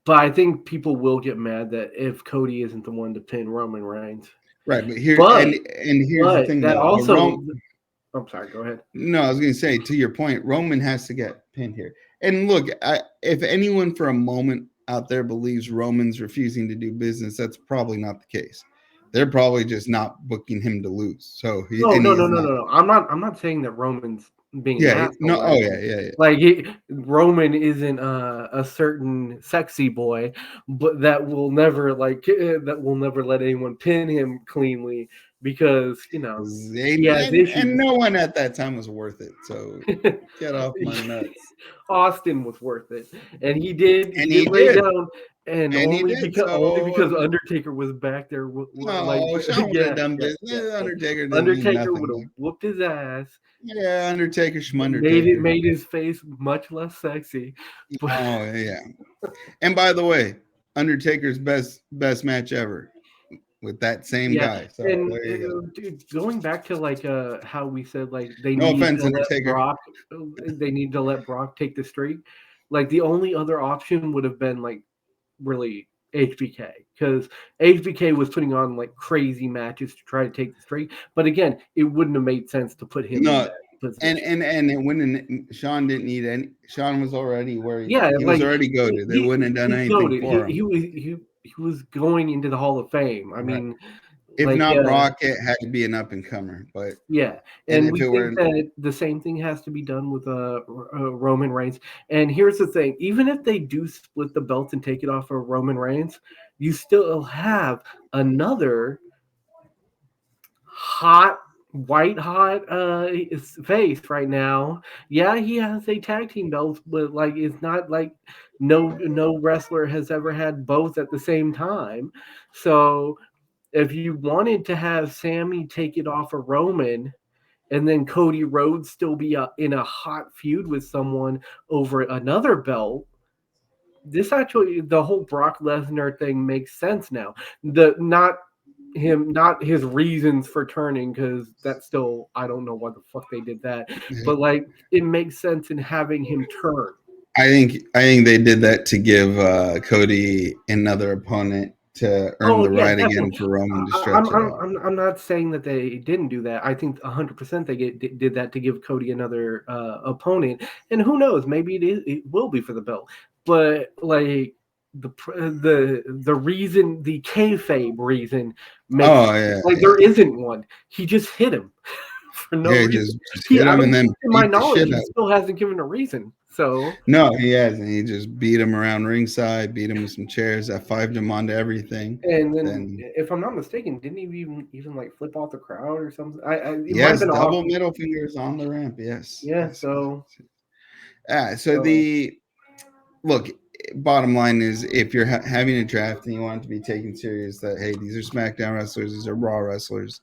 S1: But I think people will get mad that if Cody isn't the one to pin Roman Reigns.
S2: Right, but here's the thing,
S1: that
S2: though.
S1: also. I'm sorry. Go ahead.
S2: No, I was going to say, to your point, Roman has to get pinned here. And look, if anyone for a moment out there believes Roman's refusing to do business, that's probably not the case. They're probably just not booking him to lose. So
S1: no. I'm not saying that Roman's being an asshole.
S2: No, oh yeah.
S1: Like Roman isn't a certain sexy boy, but that will never let anyone pin him cleanly, because
S2: and no one at that time was worth it. So get off my nuts.
S1: Austin was worth it, and he did. And he lay down. And only because Undertaker was back there.
S2: Sean would have done business.
S1: Undertaker would have whooped his ass.
S2: Yeah, Undertaker
S1: made his face much less sexy.
S2: Oh yeah. And by the way, Undertaker's best match ever with that same guy. So
S1: and dude, going back to how we said they
S2: no
S1: need
S2: offense,
S1: to
S2: Undertaker.
S1: They need to let Brock take the streak. Like the only other option would have been really HBK, because HBK was putting on crazy matches to try to take the streak. But again, it wouldn't have made sense to put him in that position.
S2: And it wouldn't. Sean didn't need any. Sean was already where he was already goated. They wouldn't have done anything for him.
S1: He was going into the Hall of Fame. I mean,
S2: if not Brock, it had to be an up and comer. But
S1: and we think that the same thing has to be done with Roman Reigns. And here's the thing: even if they do split the belt and take it off of Roman Reigns, you still have another white hot face right now. Yeah, he has a tag team belt, but it's not like no wrestler has ever had both at the same time. So if you wanted to have Sammy take it off of Roman, and then Cody Rhodes still be in a hot feud with someone over another belt, the whole Brock Lesnar thing makes sense now. Not his reasons for turning, because that's still, I don't know why the fuck they did that, but it makes sense in having him turn.
S2: I think they did that to give Cody another opponent to earn the right again for Roman to stretch it out.
S1: I'm not saying that they didn't do that. I think 100% they did that to give Cody another opponent, and who knows, maybe it will be for the belt. But the reason, the kayfabe reason, there isn't one. He just hit him for no reason.
S2: Just hit him, and then
S1: to my knowledge, he still hasn't given a reason. So
S2: no, he hasn't. He just beat him around ringside, beat him with some chairs, F5'd him onto everything.
S1: And then if I'm not mistaken, didn't he even flip off the crowd or something?
S2: Yes, double middle fingers on the ramp. Yes.
S1: Yeah.
S2: Look, bottom line is, if you're having a draft and you want it to be taken serious, that hey, these are SmackDown wrestlers, these are Raw wrestlers,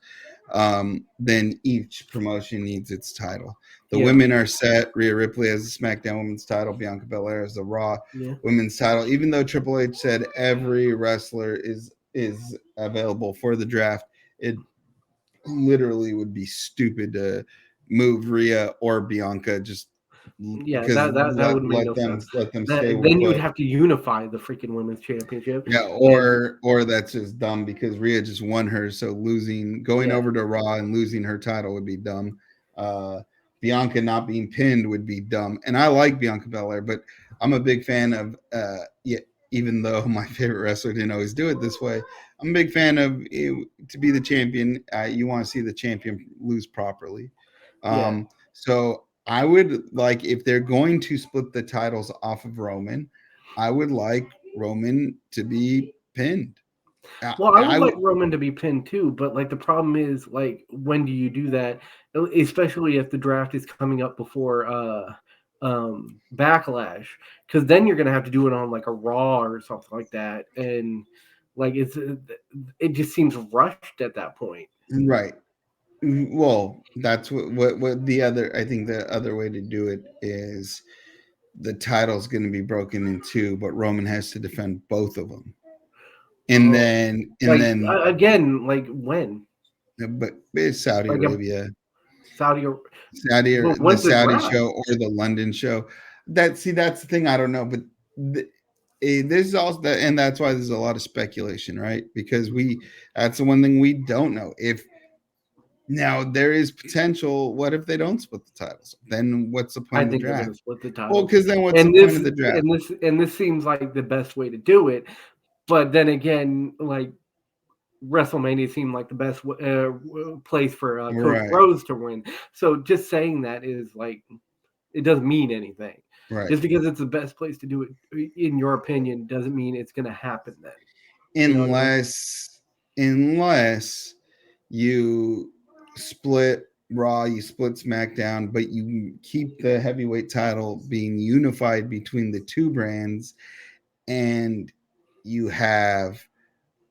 S2: then each promotion needs its title. The women are set. Rhea Ripley has the SmackDown Women's title. Bianca Belair has the Raw Women's title. Even though Triple H said every wrestler is available for the draft, it literally would be stupid to move Rhea or Bianca just.
S1: That would make no sense.
S2: Let them stay.
S1: Then you would have to unify the freaking women's championship.
S2: Yeah, or that's just dumb, because Rhea just won hers, so going over to Raw and losing her title would be dumb. Bianca not being pinned would be dumb. And I like Bianca Belair, but I'm a big fan of even though my favorite wrestler didn't always do it this way. I'm a big fan of to be the champion. You want to see the champion lose properly.
S1: Yeah.
S2: So I would like, if they're going to split the titles off of Roman, I would like Roman to be pinned.
S1: Well, I would
S2: I
S1: like Roman to be pinned too, but like the problem is like when do you do that? Especially if the draft is coming up before Backlash, because then you're gonna have to do it on like a Raw or something like that, and like it just seems rushed at that point.
S2: right. Well, that's what the other. I think the other way to do it is the title's going to be broken in two, but Roman has to defend both of them, and
S1: Oh,
S2: then
S1: again, like when?
S2: but it's Saudi
S1: Like a
S2: Arabia,
S1: Saudi,
S2: Saudi or
S1: but
S2: the
S1: when's the
S2: Saudi
S1: draft?
S2: show or the London show. That's the thing. I don't know, but this is also that, and that's why there's a lot of speculation, right? Because that's the one thing we don't know. If now there is potential, what if they don't split the titles? Then what's the
S1: I
S2: point of the
S1: think they're going to
S2: draft?
S1: split the
S2: Well,
S1: titles,
S2: because then what's the
S1: and
S2: point
S1: this
S2: of the draft?
S1: and this seems like the best way to do it. But then again, like WrestleMania seemed like the best place for Coach
S2: Right,
S1: Rose to win. So just saying that is like it doesn't mean anything.
S2: right.
S1: Just because it's the best place to do it, in your opinion, doesn't mean it's going to happen. Then you know what I mean?
S2: Unless you split Raw, you split SmackDown, but you keep the heavyweight title being unified between the two brands, and you have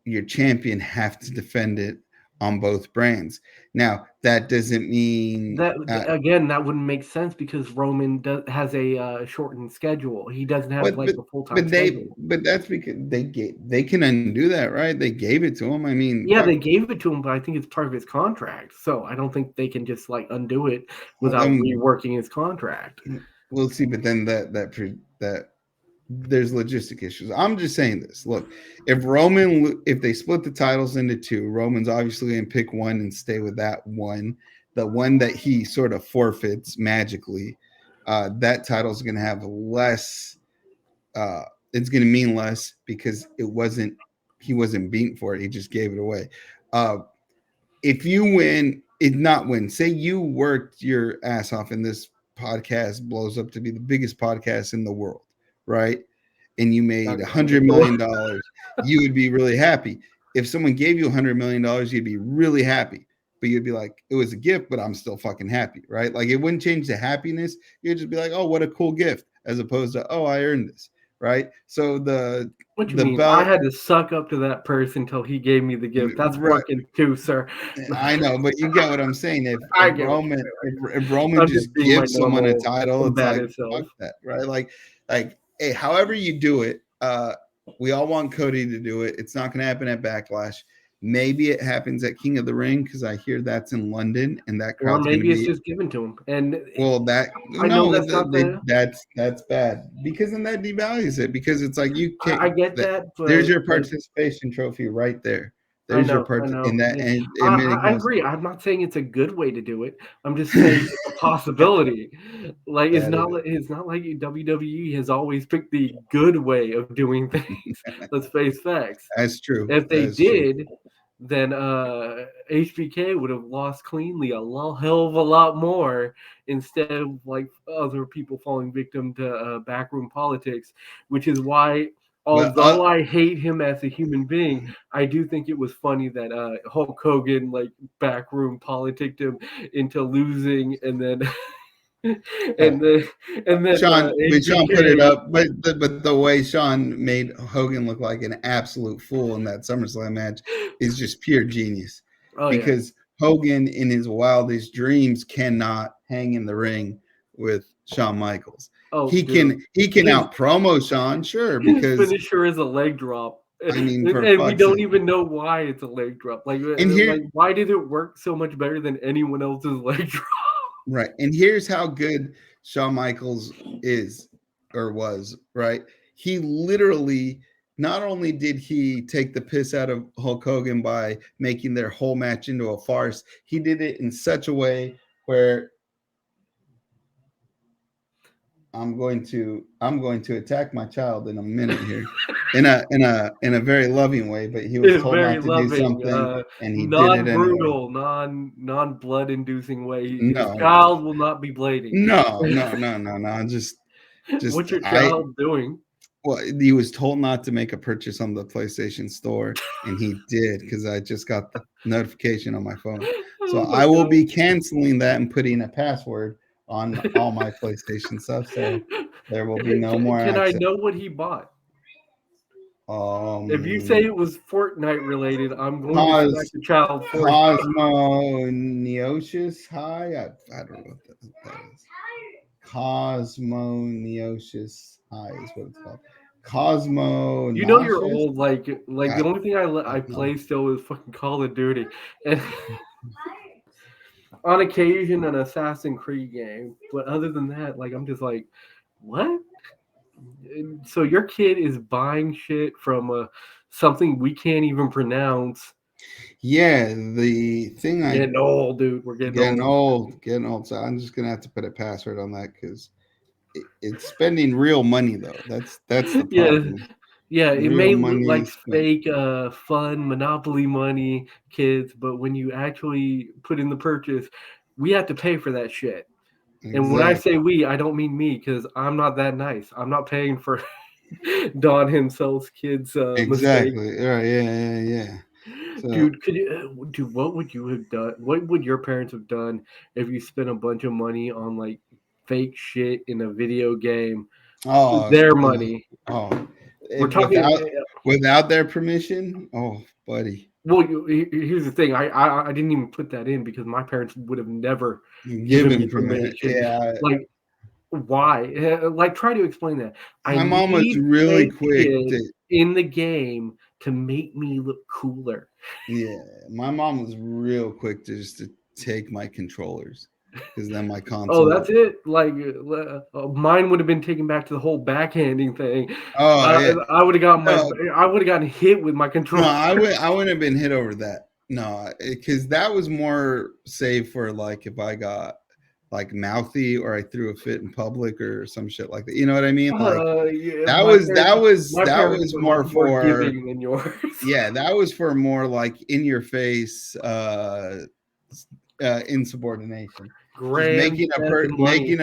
S2: your champion have to defend it on both brands. Now, that doesn't mean
S1: That again, that wouldn't make sense because Roman has a shortened schedule. He doesn't have
S2: but
S1: like
S2: but
S1: a full time schedule.
S2: but that's because they can undo that, right? They gave it to him. I mean,
S1: Yeah,
S2: fuck.
S1: they gave it to him, but I think it's part of his contract. So I don't think they can just like undo it
S2: Well,
S1: without
S2: then
S1: reworking his contract.
S2: we'll see. But then that there's logistic issues. I'm just saying this. Look, if they split the titles into two, Roman's obviously going to pick one and stay with that one, the one that he sort of forfeits magically. That title is going to have less. It's going to mean less because he wasn't beaten for it. He just gave it away. Uh, if you win, it not win. Say you worked your ass off and this podcast blows up to be the biggest podcast in the world, right? And you made $100 million, you would be really happy. If someone gave you $100 million, you'd be really happy. But you'd be like, it was a gift, but I'm still fucking happy, right? Like it wouldn't change the happiness. You'd just be like, oh, what a cool gift, as opposed to, oh, I earned this, right? So
S1: What you
S2: the
S1: mean? I
S2: belt,
S1: had to suck up to that person until he gave me the gift. That's
S2: right?
S1: working too, sir.
S2: I know, but you get what I'm saying. If
S1: I
S2: if
S1: get what
S2: Roman
S1: you're saying.
S2: if Roman
S1: I'm just
S2: just
S1: being my
S2: gives someone a
S1: normal
S2: title, it's like
S1: combative self.
S2: fuck that, right? Like hey, however you do it, we all want Cody to do it. It's not going to happen at Backlash. Maybe it happens at King of the Ring because I hear that's in London and that
S1: Or
S2: crowd's going to
S1: maybe it's
S2: be
S1: just given to him. And
S2: well. That
S1: I know
S2: no,
S1: that's not the.
S2: that's bad because then that devalues it because it's like you
S1: I
S2: can't.
S1: get that,
S2: There's
S1: but
S2: your
S1: like
S2: participation trophy right there.
S1: I
S2: There's your
S1: know,
S2: part
S1: I
S2: in
S1: know.
S2: that,
S1: Yeah.
S2: and it makes
S1: I
S2: no
S1: agree.
S2: sense.
S1: I'm not saying it's a good way to do it. I'm just saying it's a possibility. Like
S2: That is
S1: it's not like WWE has always picked the good way of doing things. Let's face facts.
S2: That's true.
S1: If they
S2: That's true.
S1: did, then HBK would have lost cleanly hell of a lot more instead of like other people falling victim to backroom politics, which is why
S2: Well,
S1: although I hate him as a human being, I do think it was funny that Hulk Hogan like backroom politicked him into losing, and then
S2: oh,
S1: and then
S2: Sean put it
S1: HBK.
S2: up, but the way Sean made Hogan look like an absolute fool in that SummerSlam match is just pure genius.
S1: Oh yeah.
S2: Because Hogan, in his wildest dreams, cannot hang in the ring with Shawn Michaels.
S1: Oh dude.
S2: He can
S1: His
S2: out promo Shawn, sure,
S1: his
S2: because
S1: finisher is a leg drop.
S2: I mean, for
S1: And we
S2: fuck's
S1: don't
S2: sake.
S1: even know why it's a leg drop.
S2: And here,
S1: Like why did it work so much better than anyone else's leg drop?
S2: right. And here's how good Shawn Michaels is or was, right? He literally not only did he take the piss out of Hulk Hogan by making their whole match into a farce, he did it in such a way where I'm going to attack my child in a minute here. in a very loving way, but he was told
S1: Very
S2: not to do
S1: loving,
S2: something and he did it anyway.
S1: non-brutal, non-blood inducing way. His
S2: No, no,
S1: child will not be blading.
S2: no, no, no, no, no. Just
S1: What's your
S2: I.
S1: child doing?
S2: Well, he was told not to make a purchase on the PlayStation Store, and he did because I just got the notification on my phone. So
S1: Oh my
S2: I will
S1: god!
S2: be canceling that and putting a password on all my PlayStation stuff. So there will be no more
S1: Can I
S2: access.
S1: know what he bought? If you say
S2: Um,
S1: it was Fortnite related, I'm going to smack
S2: Cos
S1: the child for you.
S2: Cosmoneosis High. I don't know what that is. Cosmoneosis High is what it's called. Cosmo
S1: You know you're
S2: nauseous.
S1: old. Like the only thing I play still is fucking Call of Duty, and on occasion an Assassin's Creed game. But other than that, like I'm just like, what? So your kid is buying shit from something we can't even pronounce.
S2: Yeah, the thing
S1: We're
S2: I
S1: getting old, dude. We're getting old.
S2: getting old. So I'm just gonna have to put a password on that because it's spending real money though. That's the
S1: Yeah,
S2: problem.
S1: yeah. It
S2: Real
S1: may look
S2: money
S1: like
S2: spent.
S1: fake, fun Monopoly money, kids, but when you actually put in the purchase, we have to pay for that shit. And when I say
S2: Exactly.
S1: we, I don't mean me because I'm not that nice. I'm not paying for Don himself's kids' mistake.
S2: Exactly. All right. Yeah. Yeah. Yeah. So.
S1: Dude, could you, dude, what would you have done? What would your parents have done if you spent a bunch of money on like fake shit in a video game?
S2: Oh.
S1: Their money.
S2: Oh.
S1: We're talking.
S2: Without their permission. Oh, buddy.
S1: Well, here's the thing. I didn't even put that in because my parents would have never given me
S2: Given permission.
S1: permission.
S2: Yeah.
S1: Like, why? Like, try to explain that. I
S2: My mom was
S1: need
S2: really
S1: fake
S2: quick
S1: kids
S2: to.
S1: in the game to make me look cooler.
S2: Yeah, my mom was real quick to just to take my controllers because then my
S1: Oh,
S2: console.
S1: that's it. Like, mine would have been taken back to the whole backhanding thing.
S2: Oh yeah,
S1: I would have gotten
S2: no,
S1: I would have gotten hit with my
S2: no,
S1: controller.
S2: I wouldn't have been hit over that. No, because that was more safe for like if I got like mouthy or I threw a fit in public or some shit like that. You know what I mean? Like
S1: Yeah,
S2: that was
S1: my
S2: that
S1: parents
S2: was
S1: were
S2: more
S1: more
S2: for.
S1: giving than yours.
S2: Yeah, that was for more like in your face insubordination. Just
S1: Grand theft and money.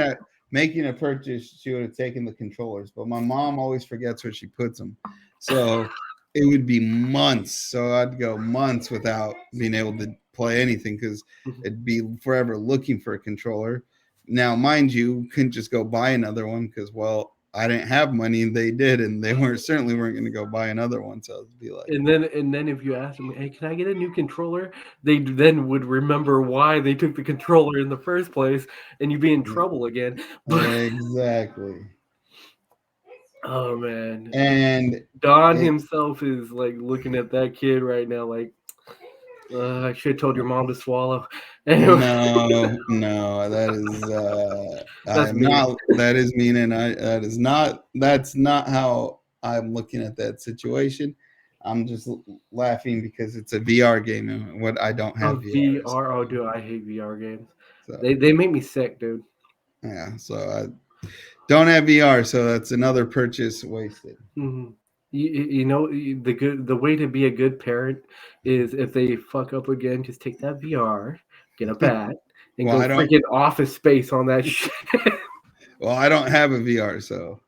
S2: making a purchase, she would have taken the controllers. But my mom always forgets where she puts them, so it would be months. So I'd go months without being able to play anything because it'd be forever looking for a controller. Now, mind you, couldn't just go buy another one because well, I didn't have money, and they did, and they certainly weren't going to go buy another one. So it'd be like,
S1: And then if you ask them, "Hey, can I get a new controller?" They then would remember why they took the controller in the first place, and you'd be in trouble again. But
S2: exactly.
S1: oh man,
S2: And
S1: Don
S2: it,
S1: himself is like looking at that kid right now, like I should have told your mom to swallow. Anyway,
S2: no, that is I
S1: that's
S2: am
S1: mean.
S2: not. That is mean, and that's not how I'm looking at that situation. I'm just laughing because it's a VR game, and what I don't have
S1: Oh,
S2: VR.
S1: VR. Oh, dude, I hate VR games.
S2: So
S1: They make me sick, dude.
S2: yeah, so I don't have VR, so that's another purchase wasted.
S1: Mhm. You know the way to be a good parent is if they fuck up again, just take that VR, get a bat, and
S2: Well,
S1: go
S2: I don't.
S1: freaking Office Space on that shit.
S2: Well, I don't have a VR, so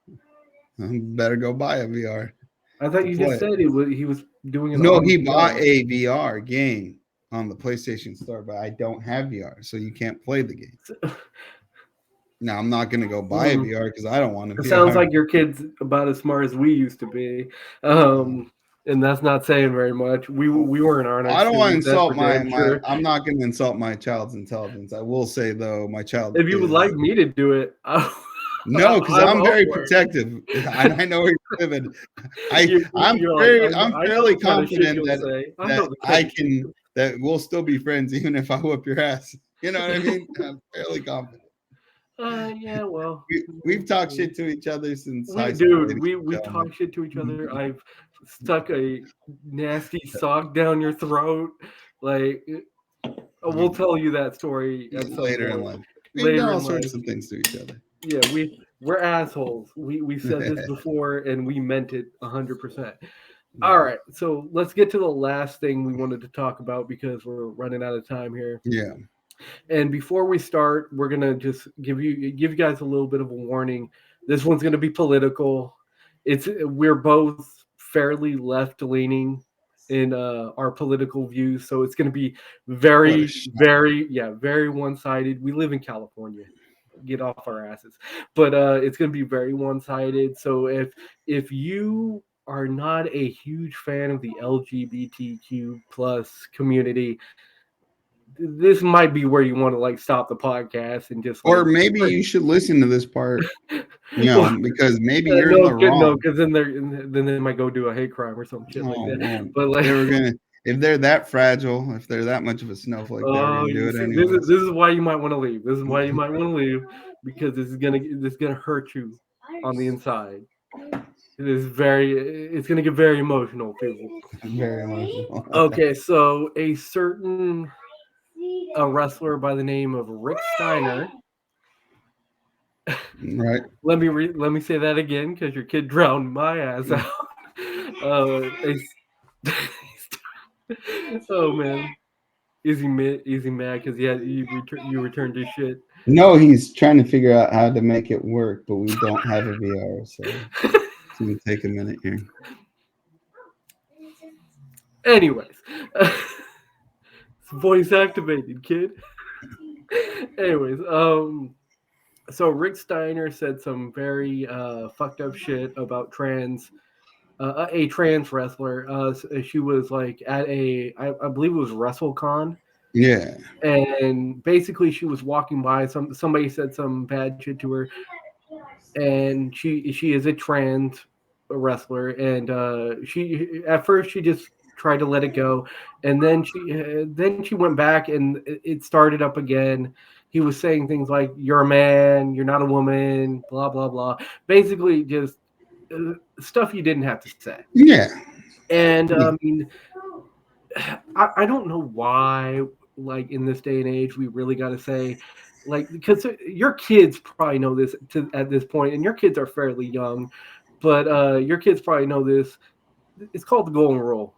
S2: I better go buy a VR
S1: I thought
S2: to
S1: you
S2: play
S1: just
S2: it.
S1: said he was doing it
S2: No,
S1: on
S2: he bought
S1: VR.
S2: a VR game on the PlayStation Store, but I don't have VR, so you can't play the game. Now, I'm not going to go buy a
S1: Mm.
S2: VR because I don't want a
S1: It sounds
S2: VR.
S1: like your kid's about as smart as we used to be, um, and that's not saying very much. We weren't
S2: I
S1: honest,
S2: don't
S1: and
S2: want to
S1: that's
S2: insult
S1: for damn
S2: my.
S1: sure.
S2: I'm not going to insult my child's intelligence. I will say though, my child
S1: If you would like
S2: is
S1: me to do it,
S2: no, because
S1: I'm
S2: I'm
S1: up
S2: very
S1: for it.
S2: protective, and I know where you're living.
S1: You're like,
S2: I'm
S1: I know
S2: fairly
S1: the kind of shit
S2: confident
S1: you'll
S2: that
S1: say. I
S2: that
S1: know the
S2: I
S1: kind of shit
S2: can
S1: you'll
S2: that we'll still be friends even if I whoop your ass. You know what I mean? I'm fairly confident.
S1: yeah, well,
S2: We've talked shit to each other since high school,
S1: dude,
S2: ladies and
S1: we
S2: gentlemen.
S1: talk shit to each other. I've stuck a nasty sock down your throat. Like, we'll tell you that story at some
S2: Later in
S1: point
S2: life, we've done
S1: later
S2: all
S1: in
S2: sorts
S1: life.
S2: of things to each other.
S1: Yeah, we're assholes. We said this before, and we meant it 100%. All
S2: Yeah.
S1: right, so let's get to the last thing we wanted to talk about because we're running out of time here.
S2: Yeah.
S1: And before we start, we're gonna just give you guys a little bit of a warning. This one's gonna be political. We're both fairly left leaning in our political views, so it's gonna be
S2: What a
S1: very,
S2: shot.
S1: very one sided. We live in California. Get off our asses, but it's gonna be very one sided. So if you are not a huge fan of the LGBTQ plus community, this might be where you want to like stop the podcast and just
S2: Or
S1: like
S2: maybe you should listen to this part, because maybe you're in
S1: no,
S2: the
S1: no,
S2: wrong.
S1: because then they might go do a hate crime or some shit like
S2: Oh,
S1: that.
S2: well,
S1: But like,
S2: they were gonna if they're that fragile, if they're that much of a snowflake, they were
S1: oh,
S2: gonna do
S1: you
S2: it
S1: see, this is
S2: anyways.
S1: this is why you might want to leave. This is why you might want to leave because this is gonna hurt you on the inside. It's gonna get very emotional, people.
S2: Very emotional.
S1: Okay, so a certain a wrestler by the name of Rick Steiner.
S2: Right.
S1: Let me say that again because your kid drowned my ass out. Oh man, is he mad because you returned his shit?
S2: No, he's trying to figure out how to make it work, but we don't have a VR, so it's gonna take a minute here.
S1: Anyways, it's voice activated, kid. Anyways, so Rick Steiner said some very fucked up shit about a trans wrestler. She was like at I believe it was WrestleCon,
S2: Yeah.
S1: and basically she was walking by. Somebody said some bad shit to her, and she is a trans wrestler, and she at first she just tried to let it go, and then she went back, and it started up again. He was saying things like "You're a man, you're not a woman," blah blah blah. Basically, just stuff you didn't have to say.
S2: Yeah.
S1: And
S2: Yeah.
S1: I mean, I don't know why, like in this day and age, we really got to say, like, because your kids probably know this at this point, and your kids are fairly young, but your kids probably know this. It's called the golden rule.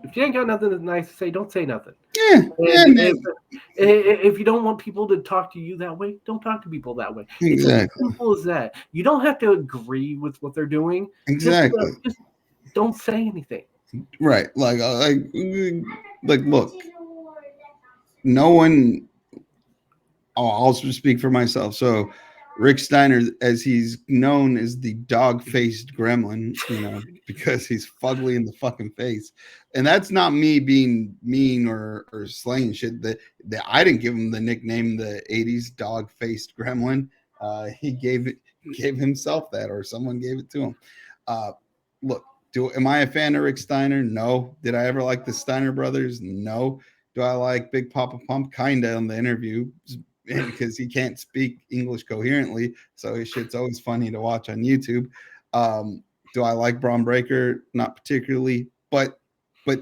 S1: If you ain't got nothing nice to say, don't say nothing.
S2: Yeah. Yeah,
S1: And
S2: man.
S1: if you don't want people to talk to you that way, don't talk to people that way. It's as
S2: Exactly.
S1: simple as that. You don't have to agree with what they're doing.
S2: Exactly.
S1: Just don't say anything.
S2: Right. Like look, no one I'll speak for myself. So Rick Steiner, as he's known as the dog-faced gremlin, because he's fugly in the fucking face. And that's not me being mean or slaying shit. That I didn't give him the nickname the 80s dog-faced gremlin. He gave himself that, or someone gave it to him. Look, am I a fan of Rick Steiner? No. Did I ever like the Steiner brothers? No. Do I like Big Papa Pump? Kinda on the interview, because he can't speak English coherently, so his shit's always funny to watch on YouTube. Do I like Braun Breaker? Not particularly, but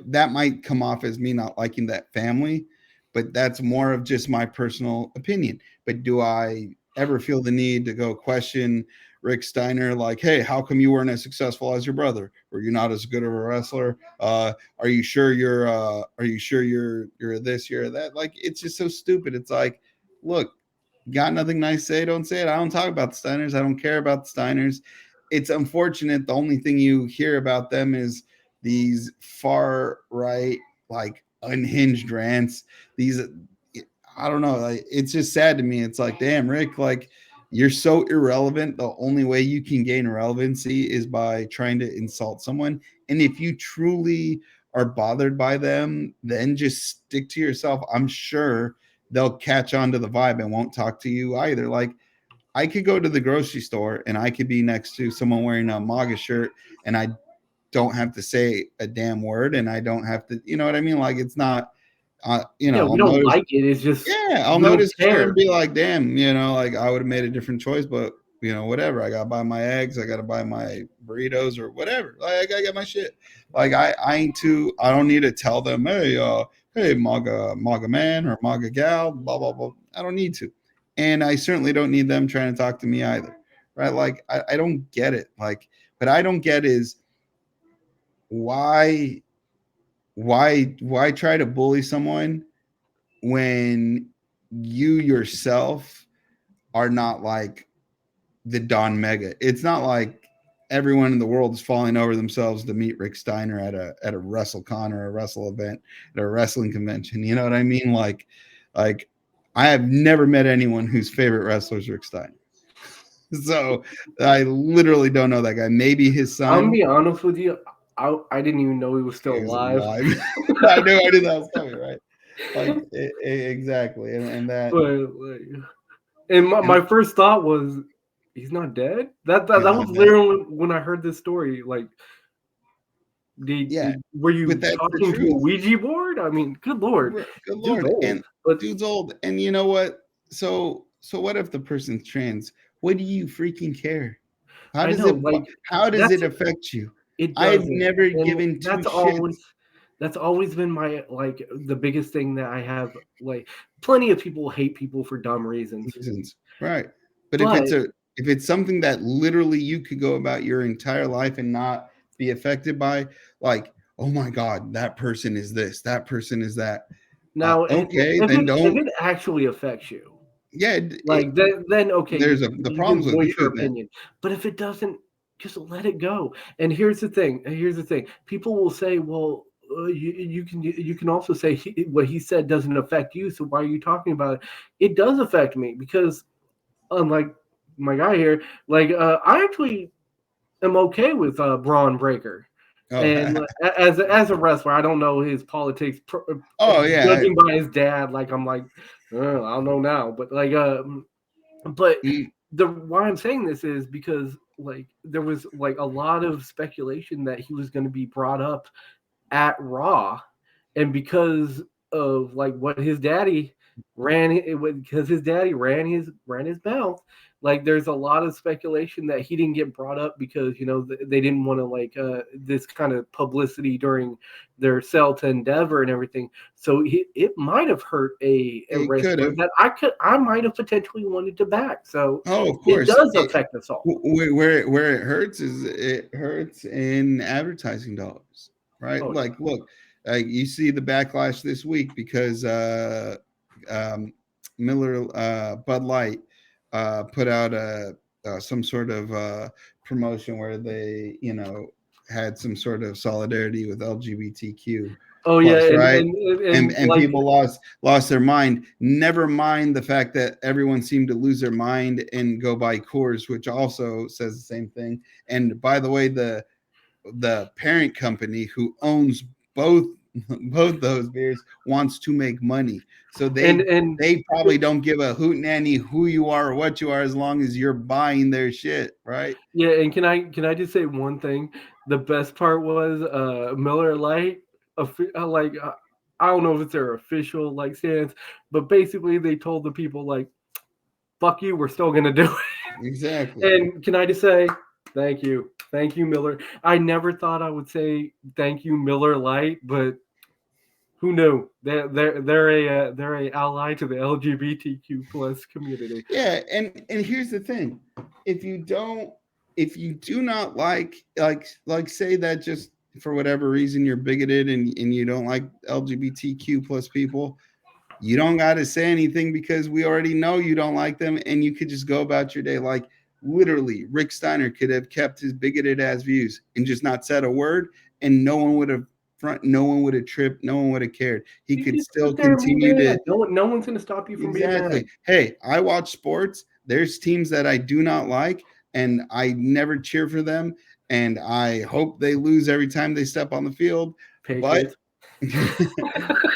S2: that might come off as me not liking that family, but that's more of just my personal opinion. But do I ever feel the need to go question Rick Steiner, like, hey, how come you weren't as successful as your brother? Or you're not as good of a wrestler? Are you sure you're this, you're that? Like, it's just so stupid. It's like, look, got nothing nice to say, don't say it. I don't talk about the Steiners. I don't care about the Steiners. It's unfortunate. The only thing you hear about them is these far right, like unhinged rants. These, I don't know. Like, it's just sad to me. It's like, damn, Rick, like, you're so irrelevant. The only way you can gain relevancy is by trying to insult someone. And if you truly are bothered by them, then just stick to yourself. I'm sure they'll catch on to the vibe and won't talk to you either. Like, I could go to the grocery store and I could be next to someone wearing a MAGA shirt and I don't have to say a damn word, and I don't have to, you know what I mean? Like, it's not,
S1: Yeah, we
S2: I'll
S1: don't
S2: notice.
S1: like it. It's just
S2: Yeah, I'll
S1: we don't
S2: notice her
S1: care.
S2: and be like, damn, like I would have made a different choice, but whatever. I gotta buy my eggs, I gotta buy my burritos or whatever. Like, I gotta get my shit. Like, I don't need to tell them, hey, MAGA man or MAGA gal, blah blah blah. I don't need to. And I certainly don't need them trying to talk to me either. right? Like I don't get it. Like, what I don't get is why try to bully someone when you yourself are not like the Don Mega. It's not like everyone in the world is falling over themselves to meet Rick Steiner at a WrestleCon or a wrestle event at a wrestling convention. You know what I mean? Like I have never met anyone whose favorite wrestler is Rick Steiner. So I literally don't know that guy. Maybe his son.
S1: I'm gonna be honest with you. I didn't even know he was still alive.
S2: I knew that was coming, right? Like exactly, and that.
S1: But like, and my first thought was, he's not dead. That was literally when I heard this story. Like, were you talking to a Ouija board? I mean, good lord,
S2: dude's old. Dude's old, and you know what? So what if the person's trans? What do you freaking care? How does it affect you? I've never given two shits.
S1: That's always been my, like, the biggest thing that I have. Like, plenty of people hate people for dumb reasons.
S2: Right. But if it's something that literally you could go about your entire life and not be affected by, like, oh my God, that person is this, that person is that.
S1: Now,
S2: okay, then don't.
S1: If it actually affects you,
S2: yeah,
S1: like then okay,
S2: there's the problems with
S1: voice your opinion. But if it doesn't, just let it go. And here's the thing. People will say, well, you can also say what he said doesn't affect you, so why are you talking about it? It does affect me, because unlike my guy here, like, I actually am okay with Braun Breaker. And as a wrestler, I don't know his politics. Judging by his dad, like, I'm like, I don't know now, but like, why I'm saying this is because, like, there was like a lot of speculation that he was going to be brought up at Raw, and because of like what his daddy ran his mouth. Like, there's a lot of speculation that he didn't get brought up because, they didn't want to, like, this kind of publicity during their sell to Endeavor and everything. So it might have hurt a wrestler that I might have potentially wanted to back. So
S2: of course
S1: it does affect us all.
S2: Where it hurts is it hurts in advertising dollars, right? Look, you see the backlash this week because Miller Bud Light put out some sort of promotion where they, had some sort of solidarity with LGBTQ. Right? And like, people lost their mind. Never mind the fact that everyone seemed to lose their mind and go buy Coors, which also says the same thing. And by the way, the parent company who owns both those beers wants to make money, so they probably don't give a hootenanny who you are or what you are, as long as you're buying their shit, right?
S1: Yeah. And can I just say one thing? The best part was Miller Lite, like, I don't know if it's their official, like, stance, but basically they told the people, like, fuck you, we're still gonna do it.
S2: Exactly.
S1: And can I just say thank you, Miller? I never thought I would say thank you, Miller Lite, but who knew? They're a ally to the LGBTQ plus community.
S2: Yeah, and here's the thing: if you do not like say that just for whatever reason you're bigoted and you don't like LGBTQ plus people, you don't got to say anything because we already know you don't like them, and you could just go about your day. Like, literally, Rick Steiner could have kept his bigoted ass views and just not said a word, and no one would have tripped, no one would have cared. He could still continue to.
S1: No one's going to stop you from being mad.
S2: Hey, I watch sports. There's teams that I do not like, and I never cheer for them, and I hope they lose every time they step on the field. Patriots. But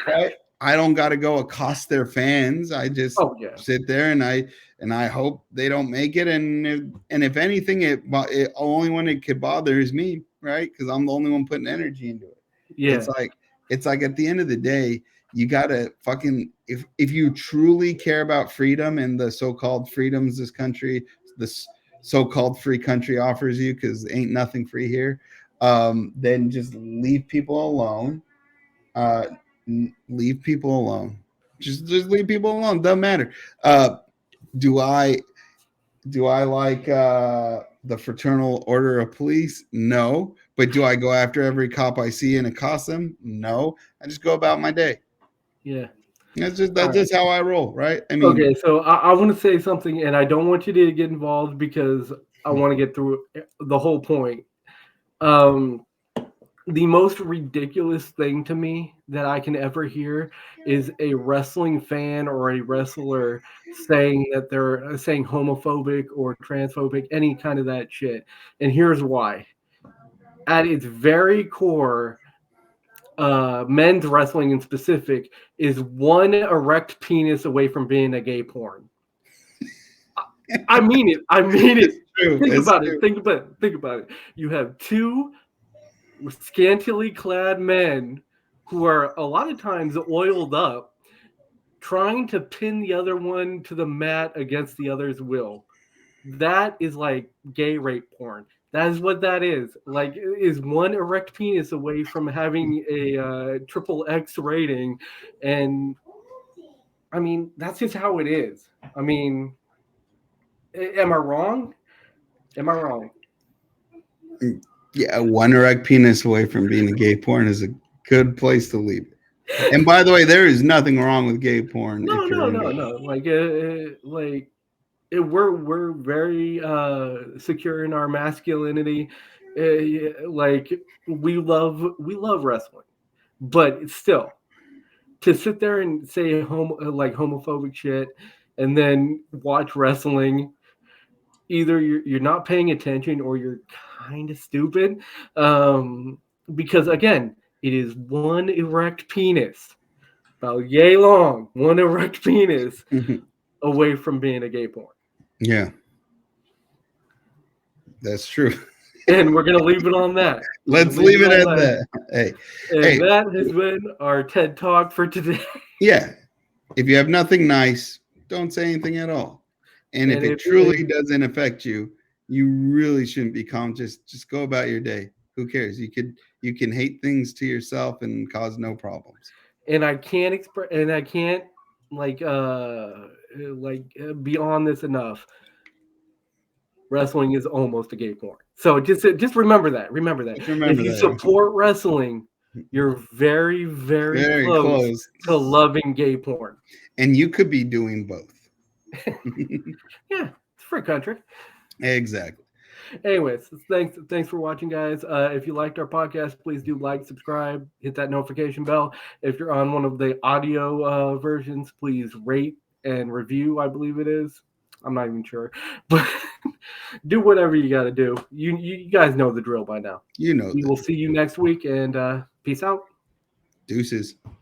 S2: right? I don't got to go accost their fans. I just sit there and I hope they don't make it. And if anything, it only one it could bother is me, right? Because I'm the only one putting energy into it. Yeah. It's like at the end of the day, you gotta fucking, if you truly care about freedom and the so-called freedoms this so-called free country offers you, because ain't nothing free here, then just leave people alone. Leave people alone. Just leave people alone. Doesn't matter. Do I like the Fraternal Order of Police? No. But do I go after every cop I see and accost them? No. I just go about my day.
S1: Yeah.
S2: That's just how I roll, right? I mean,
S1: Okay, so I want to say something, and I don't want you to get involved because I want to get through the whole point. The most ridiculous thing to me that I can ever hear is a wrestling fan or a wrestler saying that they're saying homophobic or transphobic, any kind of that shit. And here's why. At its very core, men's wrestling in specific is one erect penis away from being a gay porn. I mean it. I mean it.
S2: true.
S1: Think
S2: It's
S1: about
S2: true.
S1: it. Think about it. Think about it. You have two scantily clad men who are a lot of times oiled up, trying to pin the other one to the mat against the other's will. That is like gay rape porn. That is what that is. Like, is one erect penis away from having a triple X rating, and I mean that's just how it is. I mean, am I wrong? Am I wrong?
S2: Yeah, one erect penis away from being a gay porn is a good place to leave it. And by the way, there is nothing wrong with gay porn
S1: No,
S2: if you're
S1: no,
S2: into
S1: no,
S2: it.
S1: no. We're very secure in our masculinity. Like we love wrestling, but still to sit there and say homophobic shit and then watch wrestling, either you're not paying attention or you're kind of stupid. Because again, it is one erect penis, about yay long, one erect penis away from being a gay porn.
S2: Yeah, that's true.
S1: And we're gonna leave it on that.
S2: Let's leave it at that. Hey,
S1: And
S2: hey,
S1: that has been our TED Talk for today.
S2: yeah. If you have nothing nice, don't say anything at all. And if
S1: And
S2: it truly doesn't affect you, you really shouldn't be calm. Just go about your day. Who cares? You can hate things to yourself and cause no problems.
S1: I can't express, and I can't like be on this enough. Wrestling is almost a gay porn. So just remember that. Remember that.
S2: Just
S1: If
S2: remember
S1: you
S2: that.
S1: support wrestling, you're very, very
S2: Very
S1: close
S2: close.
S1: to loving gay porn.
S2: And you could be doing both.
S1: Yeah, it's a free country.
S2: Exactly.
S1: Anyways, thanks for watching, guys. If you liked our podcast, please do like, subscribe, hit that notification bell. If you're on one of the audio versions, please rate and review. I believe it is. I'm not even sure, but do whatever you got to do. You guys know the drill by now.
S2: You know
S1: We
S2: that.
S1: will see you next week, and peace out.
S2: Deuces.